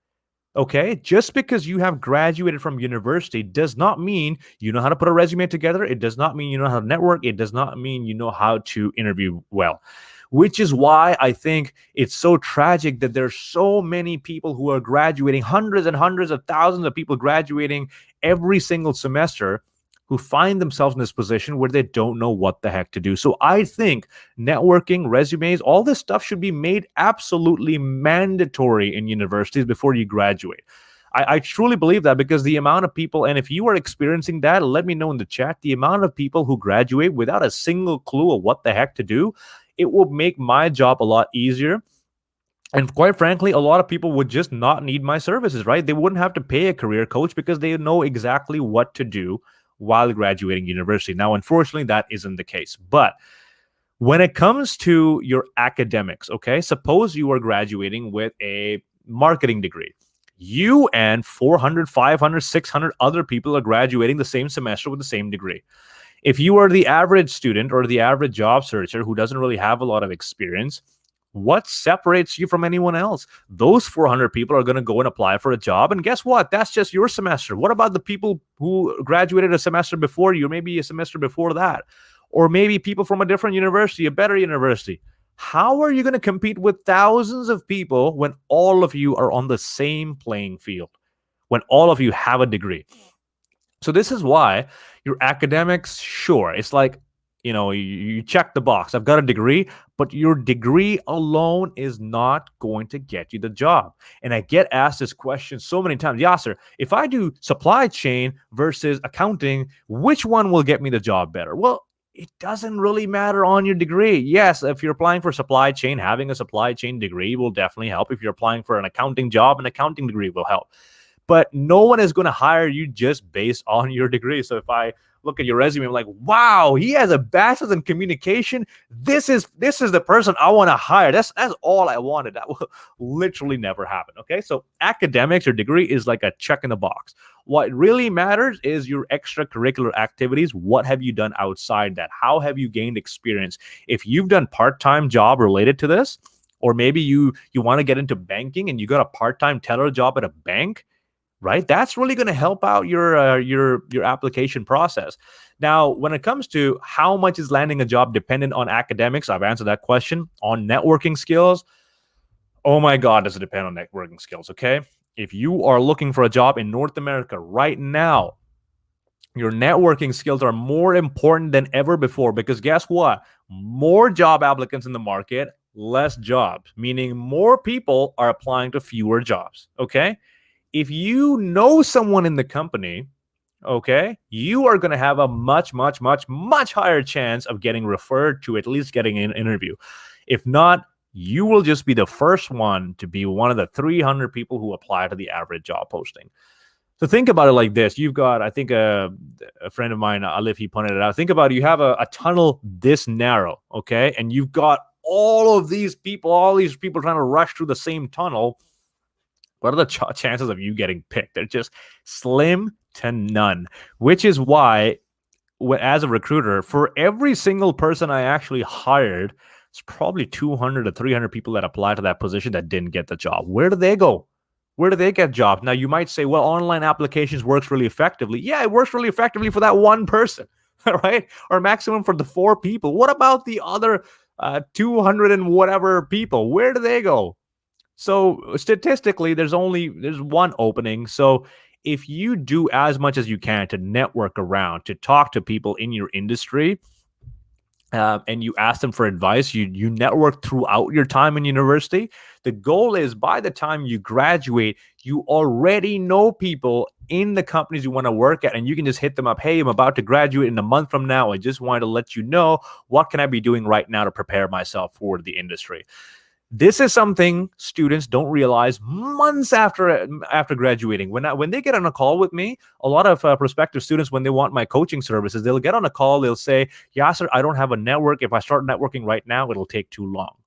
Okay, just because you have graduated from university does not mean you know how to put a resume together. It does not mean you know how to network. It does not mean you know how to interview well, which is why I think it's so tragic that there's so many people who are graduating, hundreds and hundreds of thousands of people graduating every single semester, who find themselves in this position where they don't know what the heck to do. So I think networking, resumes, all this stuff should be made absolutely mandatory in universities before you graduate. I truly believe that, because the amount of people, and if you are experiencing that, let me know in the chat, the amount of people who graduate without a single clue of what the heck to do, it will make my job a lot easier. And quite frankly, a lot of people would just not need my services, right? They wouldn't have to pay a career coach because they know exactly what to do while graduating university. Now, unfortunately, that isn't the case. But when it comes to your academics, okay, suppose you are graduating with a marketing degree. You and 400, 500, 600 other people are graduating the same semester with the same degree. If you are the average student or the average job searcher who doesn't really have a lot of experience, what separates you from anyone else? Those 400 people are going to go and apply for a job. And guess what? That's just your semester. What about the people who graduated a semester before you, or maybe a semester before that? Or maybe people from a different university, a better university? How are you going to compete with thousands of people when all of you are on the same playing field, when all of you have a degree? So this is why your academics, sure, it's like, you check the box. I've got a degree, but your degree alone is not going to get you the job. And I get asked this question so many times. Yasir, if I do supply chain versus accounting, which one will get me the job better? Well, it doesn't really matter on your degree. Yes, if you're applying for supply chain, having a supply chain degree will definitely help. If you're applying for an accounting job, an accounting degree will help. But no one is going to hire you just based on your degree. So if I look at your resume, I'm like, wow, he has a bachelor's in communication. This is the person I want to hire. That's all I wanted. That will literally never happen. Okay, so academics or degree is like a check in the box. What really matters is your extracurricular activities. What have you done outside that? How have you gained experience? If you've done part-time job related to this, or maybe you want to get into banking and you got a part-time teller job at a bank, right? That's really going to help out your application process. Now, when it comes to how much is landing a job dependent on academics, I've answered that question. On networking skills, oh my God, does it depend on networking skills, okay? If you are looking for a job in North America right now, your networking skills are more important than ever before, because guess what? More job applicants in the market, less jobs, meaning more people are applying to fewer jobs, okay? If you know someone in the company, okay, you are going to have a much, much, much, much higher chance of getting referred to at least getting an interview. If not, you will just be the first one to be one of the 300 people who apply to the average job posting. So think about it like this. You've got, I think a friend of mine, Alif, he pointed it out. Think about it. You have a tunnel this narrow, okay, and you've got all these people trying to rush through the same tunnel. What are the chances of you getting picked? They're just slim to none, which is why, as a recruiter, for every single person I actually hired, it's probably 200 to 300 people that applied to that position that didn't get the job. Where do they go? Where do they get jobs? Now, you might say, well, online applications works really effectively. Yeah, it works really effectively for that one person, right? Or maximum for the 4 people. What about the other 200 and whatever people? Where do they go? So statistically, there's one opening. So if you do as much as you can to network around, to talk to people in your industry, and you ask them for advice, you network throughout your time in university. The goal is by the time you graduate, you already know people in the companies you want to work at, and you can just hit them up. Hey, I'm about to graduate in a month from now. I just wanted to let you know what can I be doing right now to prepare myself for the industry. This is something students don't realize months after graduating. When they get on a call with me, a lot of prospective students, when they want my coaching services, they'll get on a call. They'll say, "Yasir, I don't have a network. If I start networking right now, it'll take too long."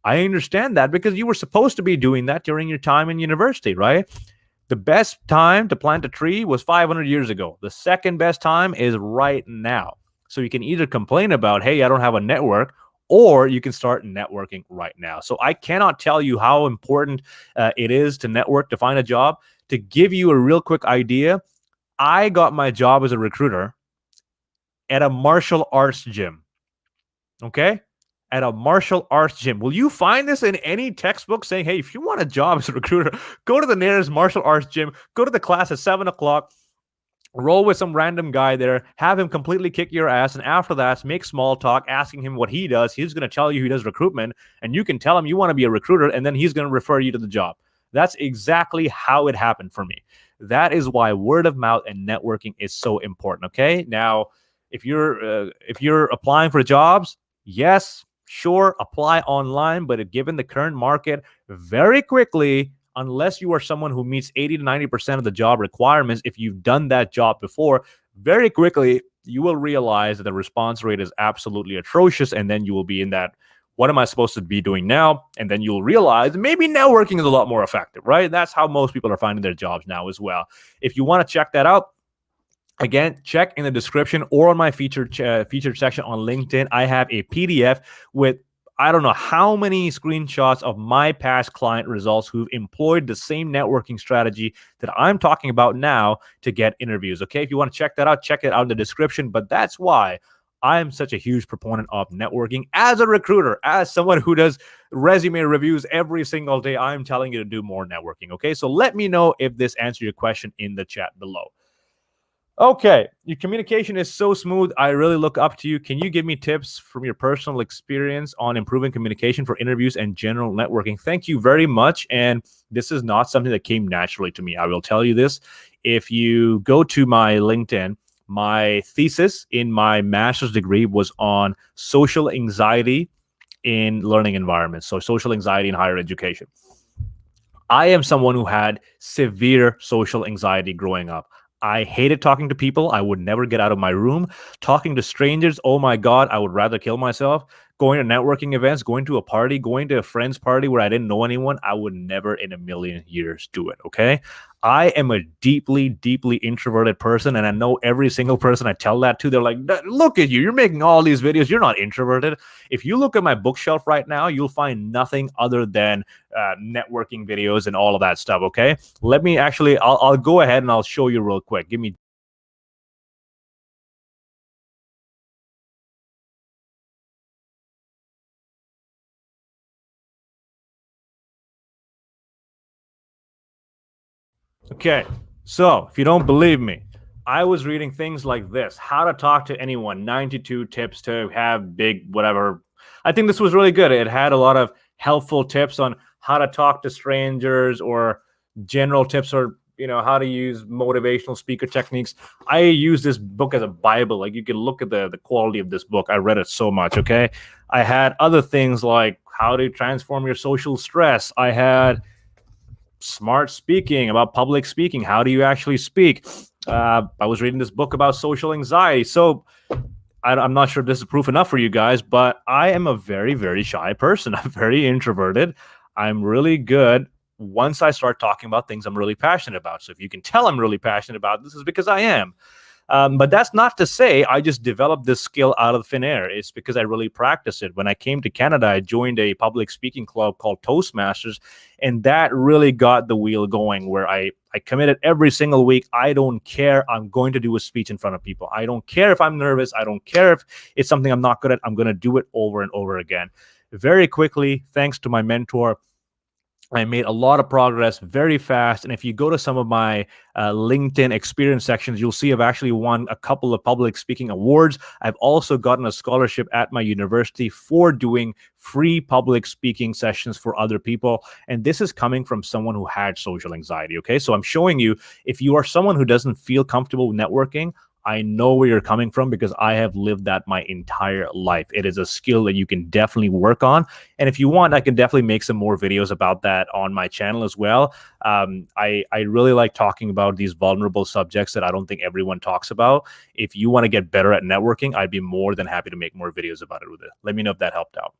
I understand that because you were supposed to be doing that during your time in university, right? The best time to plant a tree was 500 years ago. The second best time is right now. So you can either complain about, hey, I don't have a network, or you can start networking right now. So I cannot tell you how important it is to network to find a job. To give you a real quick idea, I got my job as a recruiter at a martial arts gym. Okay? At a martial arts gym. Will you find this in any textbook saying, hey, if you want a job as a recruiter, go to the nearest martial arts gym, go to the class at 7 o'clock, roll with some random guy there, have him completely kick your ass, and after that, make small talk, asking him what he does. He's going to tell you he does recruitment, and you can tell him you want to be a recruiter, and then he's going to refer you to the job. That's exactly how it happened for me. That is why word of mouth and networking is so important. Okay, now if you're applying for jobs, yes, sure, apply online, but given the current market, very quickly, unless you are someone who meets 80 to 90% of the job requirements, if you've done that job before, very quickly you will realize that the response rate is absolutely atrocious. And then you will be in that, what am I supposed to be doing now? And then you'll realize maybe networking is a lot more effective, right? That's how most people are finding their jobs now as well. If you want to check that out, again, check in the description or on my featured section on LinkedIn. I have a PDF with I don't know how many screenshots of my past client results who've employed the same networking strategy that I'm talking about now to get interviews. Okay, if you want to check that out, check it out in the description. But that's why I'm such a huge proponent of networking as a recruiter, as someone who does resume reviews every single day. I'm telling you to do more networking. Okay, so let me know if this answered your question in the chat below. Okay, your communication is so smooth. I really look up to you. Can you give me tips from your personal experience on improving communication for interviews and general networking? Thank you very much. And this is not something that came naturally to me. I will tell you this. If you go to my LinkedIn, my thesis in my master's degree was on social anxiety in learning environments. So social anxiety in higher education. I am someone who had severe social anxiety growing up. I hated talking to people. I would never get out of my room. Talking to strangers, oh my God, I would rather kill myself. Going to networking events, going to a party, going to a friend's party where I didn't know anyone, I would never in a million years do it, okay? I am a deeply, deeply introverted person, and I know every single person I tell that to, they're like, look at you, you're making all these videos, you're not introverted. If you look at my bookshelf right now, you'll find nothing other than networking videos and all of that stuff, okay? Let me actually, I'll go ahead and I'll show you real quick. Give me Okay, so if you don't believe me, I was reading things like this: how to talk to anyone, 92 tips to have big whatever. I think this was really good. It had a lot of helpful tips on how to talk to strangers or general tips or how to use motivational speaker techniques. I use this book as a Bible. Like, you can look at the quality of this book. I read it so much, okay? I had other things like how to transform your social stress. I had smart speaking, about public speaking. How do you actually speak? I was reading this book about social anxiety. So I'm not sure if this is proof enough for you guys, but I am a very, very shy person. I'm very introverted. I'm really good once I start talking about things I'm really passionate about. So if you can tell I'm really passionate about this, is because I am. But that's not to say I just developed this skill out of thin air. It's because I really practice it. When I came to Canada, I joined a public speaking club called Toastmasters, and that really got the wheel going, where I committed every single week. I don't care. I'm going to do a speech in front of people. I don't care if I'm nervous. I don't care if it's something I'm not good at. I'm going to do it over and over again. Very quickly, thanks to my mentor, I made a lot of progress very fast. And if you go to some of my LinkedIn experience sections, you'll see I've actually won a couple of public speaking awards. I've also gotten a scholarship at my university for doing free public speaking sessions for other people. And this is coming from someone who had social anxiety. Okay. So I'm showing you, if you are someone who doesn't feel comfortable with networking, I know where you're coming from because I have lived that my entire life. It is a skill that you can definitely work on. And if you want, I can definitely make some more videos about that on my channel as well. I really like talking about these vulnerable subjects that I don't think everyone talks about. If you want to get better at networking, I'd be more than happy to make more videos about it with it. Let me know if that helped out.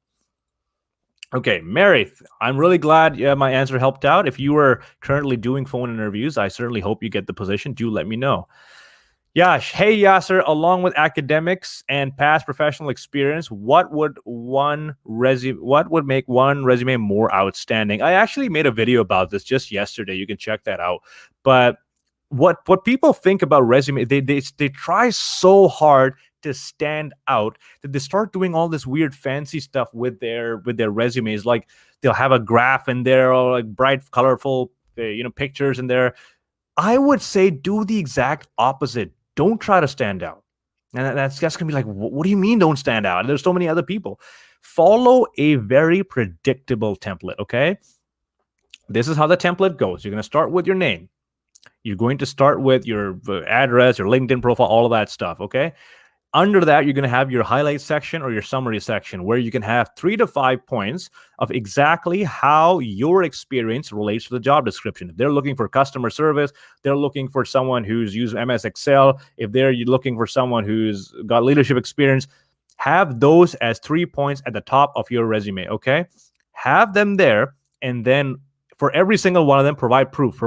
Okay, Mary, I'm really glad my answer helped out. If you are currently doing phone interviews, I certainly hope you get the position. Do let me know. Yash, hey Yasir, along with academics and past professional experience, what would make one resume more outstanding? I actually made a video about this just yesterday. You can check that out. But what people think about resume, they try so hard to stand out that they start doing all this weird fancy stuff with their resumes. Like they'll have a graph in there or like bright, colorful pictures in there. I would say do the exact opposite. Don't try to stand out. And that's going to be like, what do you mean don't stand out? There's so many other people. Follow a very predictable template, okay? This is how the template goes. You're going to start with your name. You're going to start with your address, your LinkedIn profile, all of that stuff, okay? Under that, you're going to have your highlight section or your summary section where you can have 3 to 5 points of exactly how your experience relates to the job description. If they're looking for customer service, they're looking for someone who's used MS Excel. If they're looking for someone who's got leadership experience, have those as 3 points at the top of your resume, okay? Have them there, and then for every single one of them, provide proof.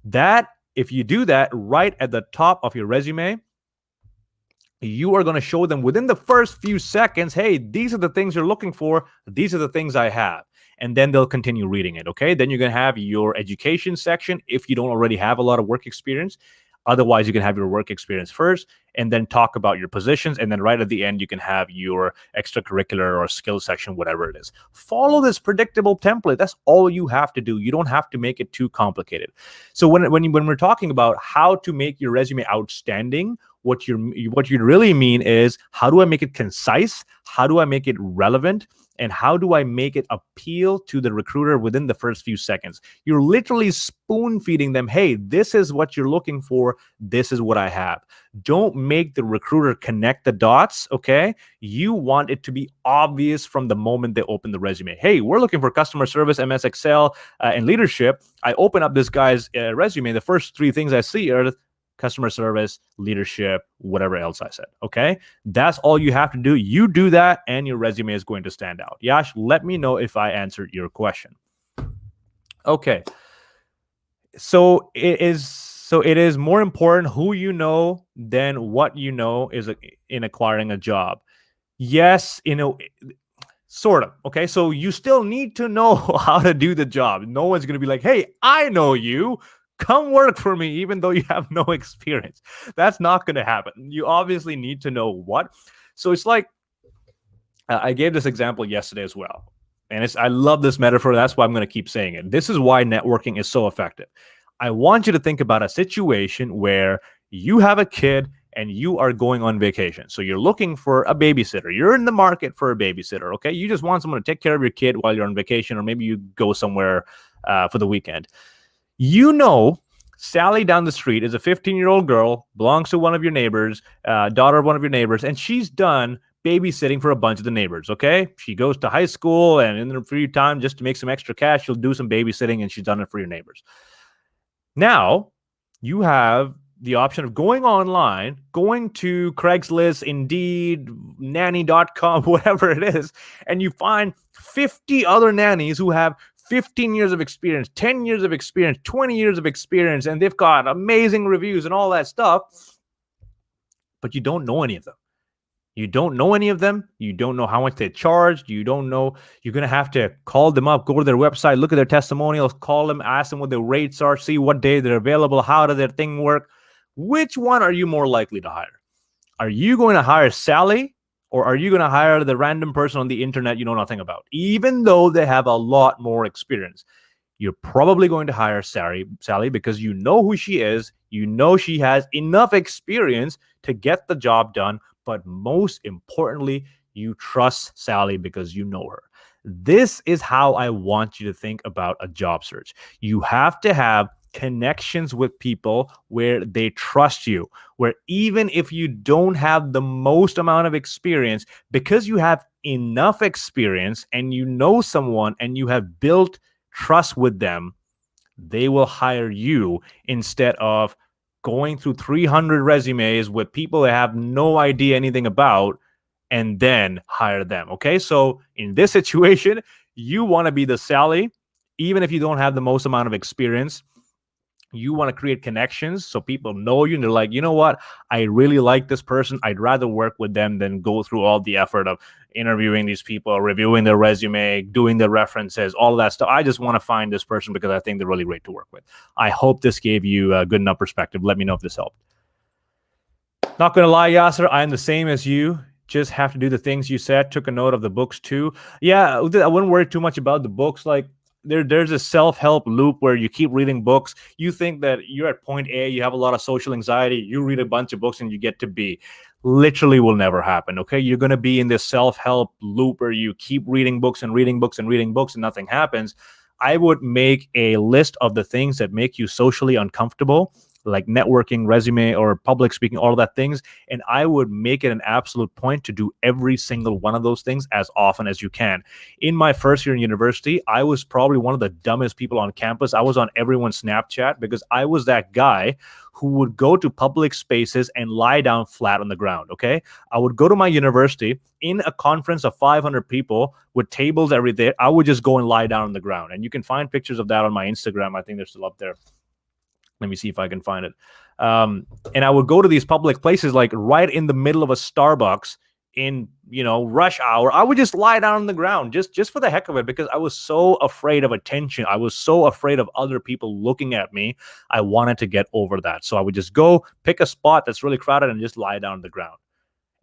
That, if you do that right at the top of your resume, you are going to show them within the first few seconds, hey, these are the things you're looking for. These are the things I have. And then they'll continue reading it, okay? Then you're going to have your education section if you don't already have a lot of work experience. Otherwise, you can have your work experience first and then talk about your positions. And then right at the end, you can have your extracurricular or skill section, whatever it is. Follow this predictable template. That's all you have to do. You don't have to make it too complicated. So when we're talking about how to make your resume outstanding, what you really mean is, how do I make it concise? How do I make it relevant? And how do I make it appeal to the recruiter within the first few seconds? You're literally spoon feeding them, hey, this is what you're looking for. This is what I have. Don't make the recruiter connect the dots, okay? You want it to be obvious from the moment they open the resume. Hey, we're looking for customer service, MS Excel, and leadership. I open up this guy's resume. The first 3 things I see are customer service, leadership, whatever else I said, okay? That's all you have to do. You do that, and your resume is going to stand out. Yash, let me know if I answered your question. Okay. So it is more important who you know than what you know is in acquiring a job. Yes, sort of. Okay. So you still need to know how to do the job. No one's going to be like, hey, I know you. Come work for me, even though you have no experience. That's not going to happen. You obviously need to know what. So it's like, I gave this example yesterday as well. And I love this metaphor. That's why I'm going to keep saying it. This is why networking is so effective. I want you to think about a situation where you have a kid and you are going on vacation. So you're looking for a babysitter. You're in the market for a babysitter, okay? You just want someone to take care of your kid while you're on vacation, or maybe you go somewhere for the weekend. You know, Sally down the street is a 15-year-old girl, belongs to one of your neighbors, daughter of one of your neighbors, and she's done babysitting for a bunch of the neighbors, okay? She goes to high school, and in her free time, just to make some extra cash, she'll do some babysitting, and she's done it for your neighbors. Now, you have the option of going online, going to Craigslist, Indeed, nanny.com, whatever it is, and you find 50 other nannies who have 15 years of experience, 10 years of experience, 20 years of experience, and they've got amazing reviews and all that stuff, but you don't know any of them. You don't know any of them. You don't know how much they charged. You don't know. You're going to have to call them up, go to their website, look at their testimonials, call them, ask them what their rates are, see what day they're available, how does their thing work. Which one are you more likely to hire? Are you going to hire Sally, Or are you going to hire the random person on the internet you know nothing about, even though they have a lot more experience? You're probably going to hire Sally because you know who she is. You know she has enough experience to get the job done. But most importantly, you trust Sally because you know her. This is how I want you to think about a job search. You have to have connections with people where they trust you, where even if you don't have the most amount of experience, because you have enough experience and you know someone and you have built trust with them, they will hire you instead of going through 300 resumes with people they have no idea anything about and then hire them. Okay. So in this situation, you want to be the Sally, even if you don't have the most amount of experience. You want to create connections so people know you and they're like, you know what, I really like this person, I'd rather work with them than go through all the effort of interviewing these people, reviewing their resume, doing their references, all that stuff. I just want to find this person because I think they're really great to work with. I hope this gave you a good enough perspective. Let me know if this helped. Not gonna lie, Yasir, I am the same as you. Just have to do the things you said. Took a note of the books too. Yeah, I wouldn't worry too much about the books. Like there's a self-help loop where you keep reading books. You think that you're at point A, you have a lot of social anxiety, you read a bunch of books and you get to B. Literally will never happen. Okay, you're gonna be in this self-help loop where you keep reading books and reading books and reading books and nothing happens. I would make a list of the things that make you socially uncomfortable, like networking, resume, or public speaking, all of that things. And I would make it an absolute point to do every single one of those things as often as you can. In my first year in university, I was probably one of the dumbest people on campus. I was on everyone's Snapchat because I was that guy who would go to public spaces and lie down flat on the ground. Okay. I would go to my university in a conference of 500 people with tables everything. I would just go and lie down on the ground. And you can find pictures of that on my Instagram. I think they're still up there. Let me see if I can find it. And I would go to these public places, like right in the middle of a Starbucks in, rush hour. I would just lie down on the ground just for the heck of it, because I was so afraid of attention. I was so afraid of other people looking at me. I wanted to get over that. So I would just go pick a spot that's really crowded and just lie down on the ground.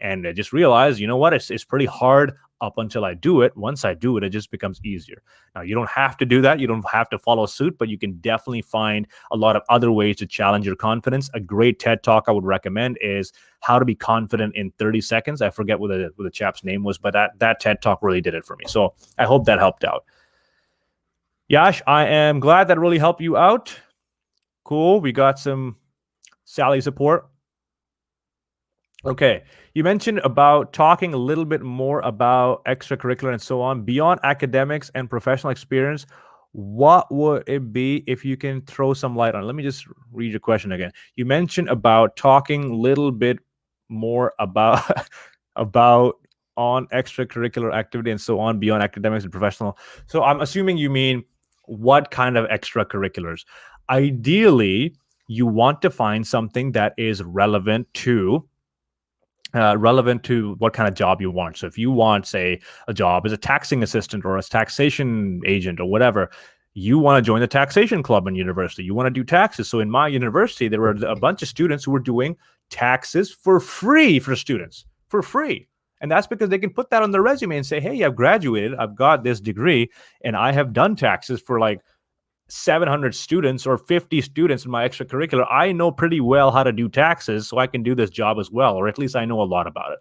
And I just realized, you know what, it's pretty hard up until I do it. Once I do it, it just becomes easier. Now, you don't have to do that. You don't have to follow suit, but you can definitely find a lot of other ways to challenge your confidence. A great TED Talk I would recommend is How to Be Confident in 30 Seconds. I forget what the chap's name was, but that TED Talk really did it for me. So I hope that helped out. Yash, I am glad that really helped you out. Cool. We got some Sally support. Okay, you mentioned about talking a little bit more about extracurricular and so on beyond academics and professional experience. What would it be if you can throw some light on it? Let me just read your question again. You mentioned about talking a little bit more about about on extracurricular activity and so on beyond academics and professional. So I'm assuming you mean what kind of extracurriculars? Ideally, you want to find something that is relevant to what kind of job you want. So if you want, say, a job as a taxing assistant or a taxation agent or whatever, you want to join the taxation club in university. You want to do taxes. So in my university, there were a bunch of students who were doing taxes for free for students, for free. And that's because they can put that on their resume and say, hey, I've graduated, I've got this degree, and I have done taxes for like 700 students or 50 students in my extracurricular. I know pretty well how to do taxes, so I can do this job as well, or at least I know a lot about it.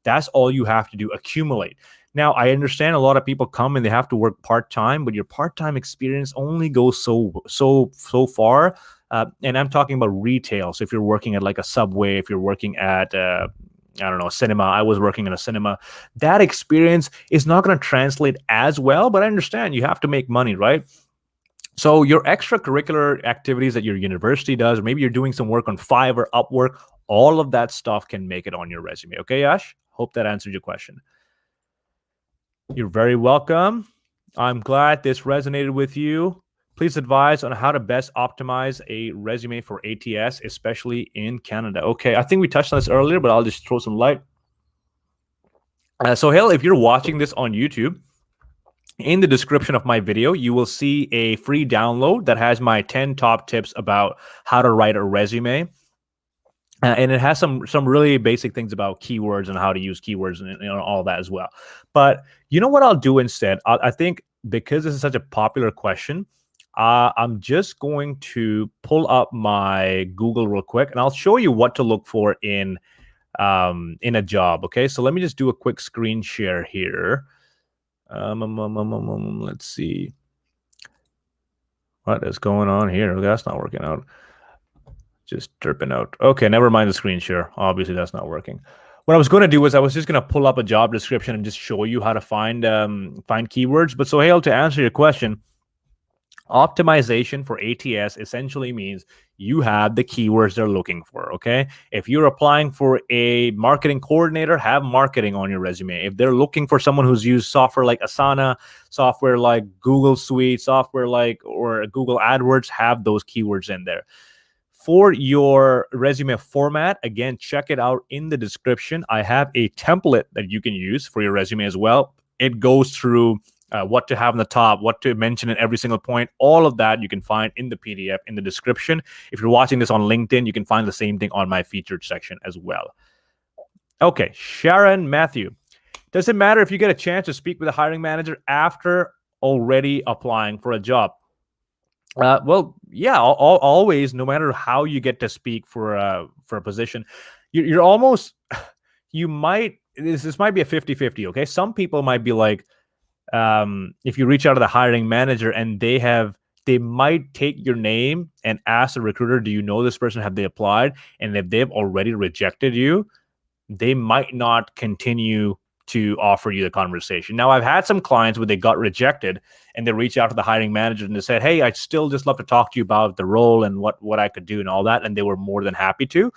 That's all you have to do, accumulate. Now, I understand a lot of people come and they have to work part-time, but your part-time experience only goes so far. And I'm talking about retail. So if you're working at like a Subway, if you're working at I don't know, cinema. I was working in a cinema. That experience is not going to translate as well, but I understand you have to make money, right? So your extracurricular activities that your university does, or maybe you're doing some work on Fiverr, Upwork, all of that stuff can make it on your resume. Okay, Yash? Hope that answered your question. You're very welcome. I'm glad this resonated with you. Please advise on how to best optimize a resume for ATS, especially in Canada. Okay, I think we touched on this earlier, but I'll just throw some light. So, Hale, if you're watching this on YouTube, in the description of my video, you will see a free download that has my 10 top tips about how to write a resume. and it has some really basic things about keywords and how to use keywords and all that as well. But you know what I'll do instead? I think because this is such a popular question, I'm just going to pull up my Google real quick, and I'll show you what to look for in a job. Okay, so let me just do a quick screen share here. Let's see what is going on here. Okay, that's not working out. Just derping out. Okay, never mind the screen share. Obviously, that's not working. What I was going to do is I was just going to pull up a job description and just show you how to find keywords. But Sohail, to answer your question, optimization for ATS essentially means you have the keywords they're looking for. Okay, if you're applying for a marketing coordinator, have marketing on your resume. If they're looking for someone who's used software like Asana, software like Google Suite, software like or Google AdWords, have those keywords in there. For your resume format, again, check it out in the description. I have a template that you can use for your resume as well. It goes through what to have in the top, what to mention in every single point. All of that you can find in the PDF in the description. If you're watching this on LinkedIn, you can find the same thing on my featured section as well. Okay, Sharon Mathew. Does it matter if you get a chance to speak with a hiring manager after already applying for a job? Well, yeah, always, no matter how you get to speak for a position, you're almost, you might, this might be a 50-50, okay? Some people might be like, if you reach out to the hiring manager and they might take your name and ask the recruiter, do you know this person? Have they applied? And if they've already rejected you, they might not continue to offer you the conversation. Now, I've had some clients where they got rejected and they reach out to the hiring manager and they said, hey, I'd still just love to talk to you about the role and what I could do and all that. And they were more than happy to.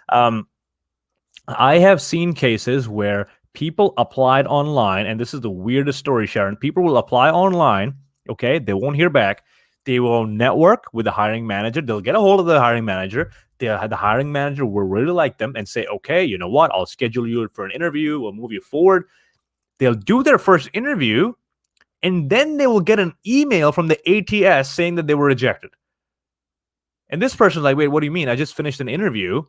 I have seen cases where people applied online, and this is the weirdest story, Sharon. People will apply online, okay? They won't hear back. They will network with the hiring manager. They'll get a hold of the hiring manager. The hiring manager will really like them and say, okay, you know what? I'll schedule you for an interview. We'll move you forward. They'll do their first interview, and then they will get an email from the ATS saying that they were rejected. And this person's like, wait, what do you mean? I just finished an interview,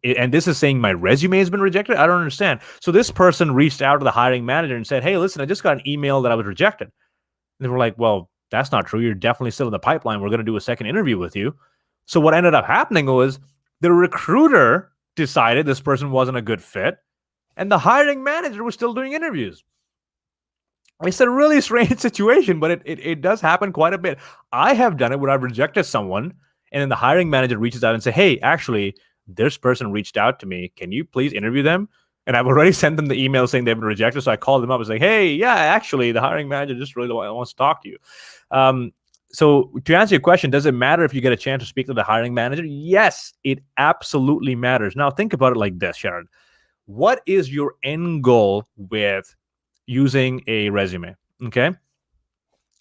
and this is saying my resume has been rejected? I don't understand. So this person reached out to the hiring manager and said, hey, listen, I just got an email that I was rejected. And they were like, well, that's not true. You're definitely still in the pipeline. We're going to do a second interview with you. So what ended up happening was the recruiter decided this person wasn't a good fit, and the hiring manager was still doing interviews. It's a really strange situation, but it does happen quite a bit. I have done it where I've rejected someone, and then the hiring manager reaches out and say, hey, actually, this person reached out to me. Can you please interview them? And I've already sent them the email saying they've been rejected. So I called them up and say, hey, yeah, actually, the hiring manager just really wants to talk to you. So to answer your question, does it matter if you get a chance to speak to the hiring manager? Yes, it absolutely matters. Now, think about it like this, Sharon. What is your end goal with using a resume? Okay.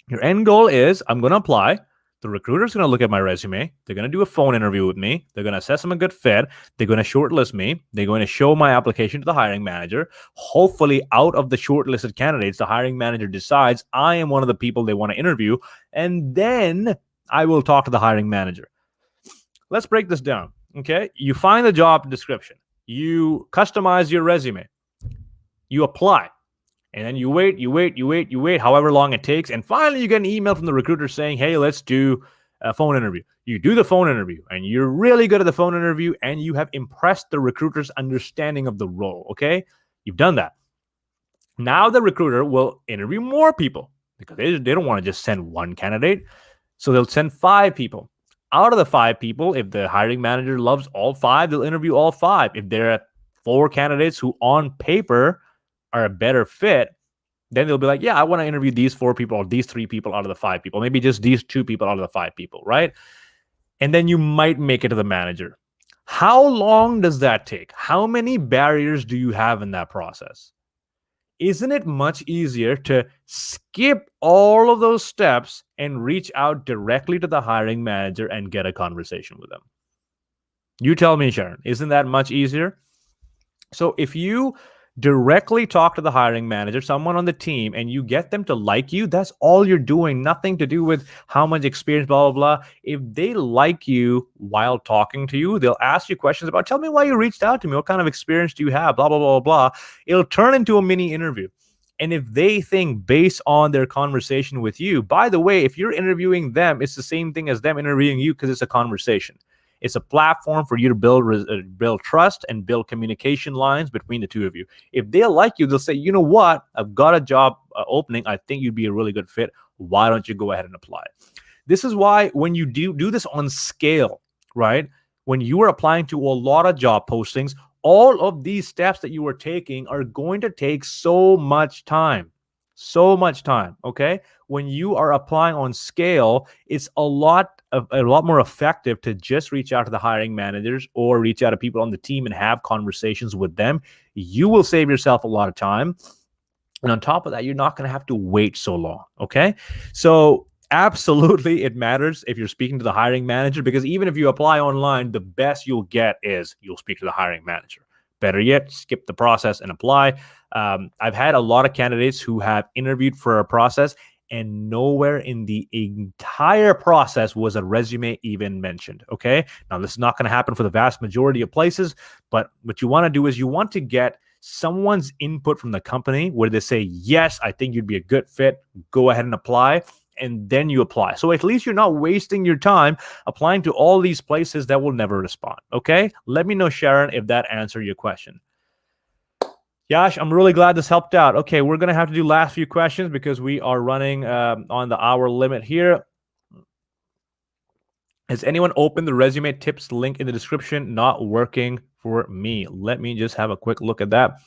Your end goal is I'm going to apply. The recruiter's going to look at my resume. They're going to do a phone interview with me. They're going to assess I'm a good fit. They're going to shortlist me. They're going to show my application to the hiring manager. Hopefully, out of the shortlisted candidates, the hiring manager decides I am one of the people they want to interview. And then I will talk to the hiring manager. Let's break this down. Okay. You find the job description. You customize your resume. You apply. And then you wait, however long it takes. And finally, you get an email from the recruiter saying, hey, let's do a phone interview. You do the phone interview, and you're really good at the phone interview, and you have impressed the recruiter's understanding of the role, okay? You've done that. Now the recruiter will interview more people because they don't want to just send one candidate. So they'll send 5 people. Out of the 5 people, if the hiring manager loves all 5, they'll interview all 5. If there are 4 candidates who on paper are a better fit, then they'll be like, yeah, I want to interview these 4 people or these 3 people out of the 5 people, maybe just these 2 people out of the 5 people, right? And then you might make it to the manager. How long does that take? How many barriers do you have in that process? Isn't it much easier to skip all of those steps and reach out directly to the hiring manager and get a conversation with them? You tell me, Sharon, isn't that much easier? So if you Directly talk to the hiring manager, someone on the team, and you get them to like you. That's all you're doing. Nothing to do with how much experience, blah, blah, blah. If they like you while talking to you, they'll ask you questions about, tell me why you reached out to me. What kind of experience do you have? Blah, blah, blah, blah. It'll turn into a mini interview. And if they think based on their conversation with you, by the way, if you're interviewing them, it's the same thing as them interviewing you because it's a conversation. It's a platform for you to build trust and build communication lines between the two of you. If they like you, they'll say, you know what? I've got a job opening. I think you'd be a really good fit. Why don't you go ahead and apply? This is why when you do this on scale, right? When you are applying to a lot of job postings, all of these steps that you are taking are going to take so much time. So much time, okay? When you are applying on scale, it's a lot more effective to just reach out to the hiring managers or reach out to people on the team and have conversations with them. You will save yourself a lot of time. And on top of that, you're not going to have to wait so long, okay? So absolutely, it matters if you're speaking to the hiring manager, because even if you apply online, the best you'll get is you'll speak to the hiring manager. Better yet, skip the process and apply. I've had a lot of candidates who have interviewed for a process, and nowhere in the entire process was a resume even mentioned. Okay. Now, this is not going to happen for the vast majority of places, but what you want to do is you want to get someone's input from the company where they say, yes, I think you'd be a good fit. Go ahead and apply. And then you apply. So at least you're not wasting your time applying to all these places that will never respond. Okay. Let me know, Sharon, if that answered your question. Yash, I'm really glad this helped out. Okay, we're going to have to do last few questions because we are running on the hour limit here. Has anyone opened the resume tips link in the description? Not working for me. Let me just have a quick look at that.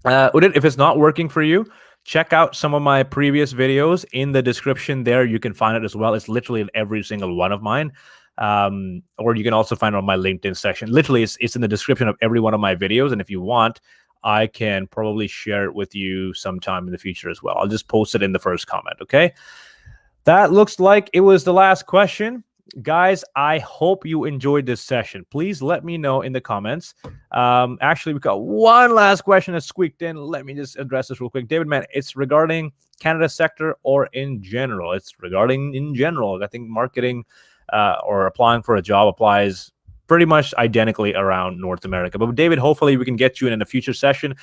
Udit, if it's not working for you, check out some of my previous videos in the description there. You can find it as well. It's literally in every single one of mine. Or you can also find it on my LinkedIn section. Literally, it's in the description of every one of my videos. And if you want, I can probably share it with you sometime in the future as well. I'll just post it in the first comment, okay? That looks like it was the last question. Guys, I hope you enjoyed this session. Please let me know in the comments. Actually, we got one last question that squeaked in. Let me just address this real quick. David, man, it's regarding Canada sector or in general? It's regarding in general. I think marketing or applying for a job applies pretty much identically around North America. But David, hopefully we can get you in a future session.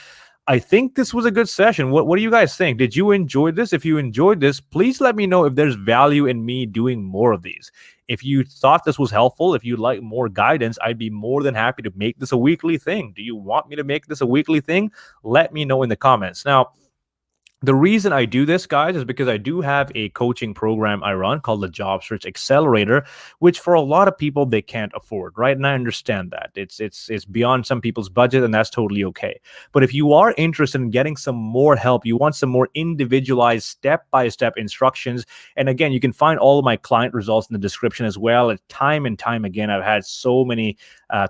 I think this was a good session. What do you guys think? Did you enjoy this? If you enjoyed this, please let me know if there's value in me doing more of these. If you thought this was helpful, if you'd like more guidance, I'd be more than happy to make this a weekly thing. Do you want me to make this a weekly thing? Let me know in the comments. Now, the reason I do this, guys, is because I do have a coaching program I run called the Job Search Accelerator, which for a lot of people, they can't afford, right? And I understand that. It's beyond some people's budget, and that's totally okay. But if you are interested in getting some more help, you want some more individualized step-by-step instructions, and again, you can find all of my client results in the description as well. Time and time again, I've had so many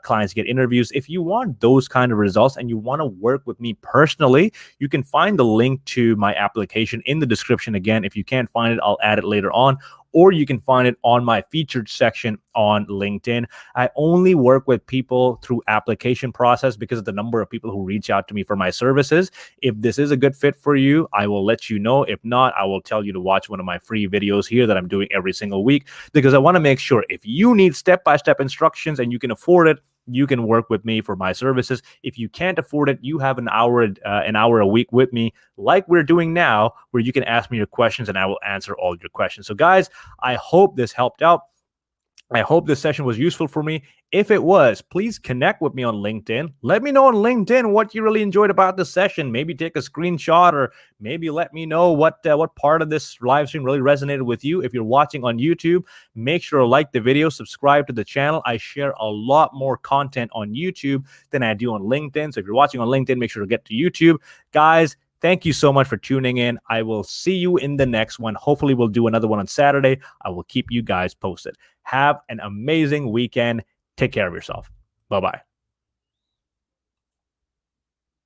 clients get interviews. If you want those kind of results and you want to work with me personally, you can find the link to my application in the description. Again, if you can't find it, I'll add it later on, or you can find it on my featured section on LinkedIn. I only work with people through application process because of the number of people who reach out to me for my services. If this is a good fit for you, I will let you know. If not, I will tell you to watch one of my free videos here that I'm doing every single week, because I want to make sure if you need step-by-step instructions and you can afford it, you can work with me for my services. If you can't afford it, you have an hour a week with me, like we're doing now, where you can ask me your questions and I will answer all your questions. So guys, I hope this helped out. I hope this session was useful for me. If it was, please connect with me on LinkedIn. Let me know on LinkedIn what you really enjoyed about the session. Maybe take a screenshot, or maybe let me know what part of this live stream really resonated with you. If you're watching on YouTube, make sure to like the video, subscribe to the channel. I share a lot more content on YouTube than I do on LinkedIn. So if you're watching on LinkedIn, make sure to get to YouTube. Guys, thank you so much for tuning in. I will see you in the next one. Hopefully, we'll do another one on Saturday. I will keep you guys posted. Have an amazing weekend. Take care of yourself. Bye-bye.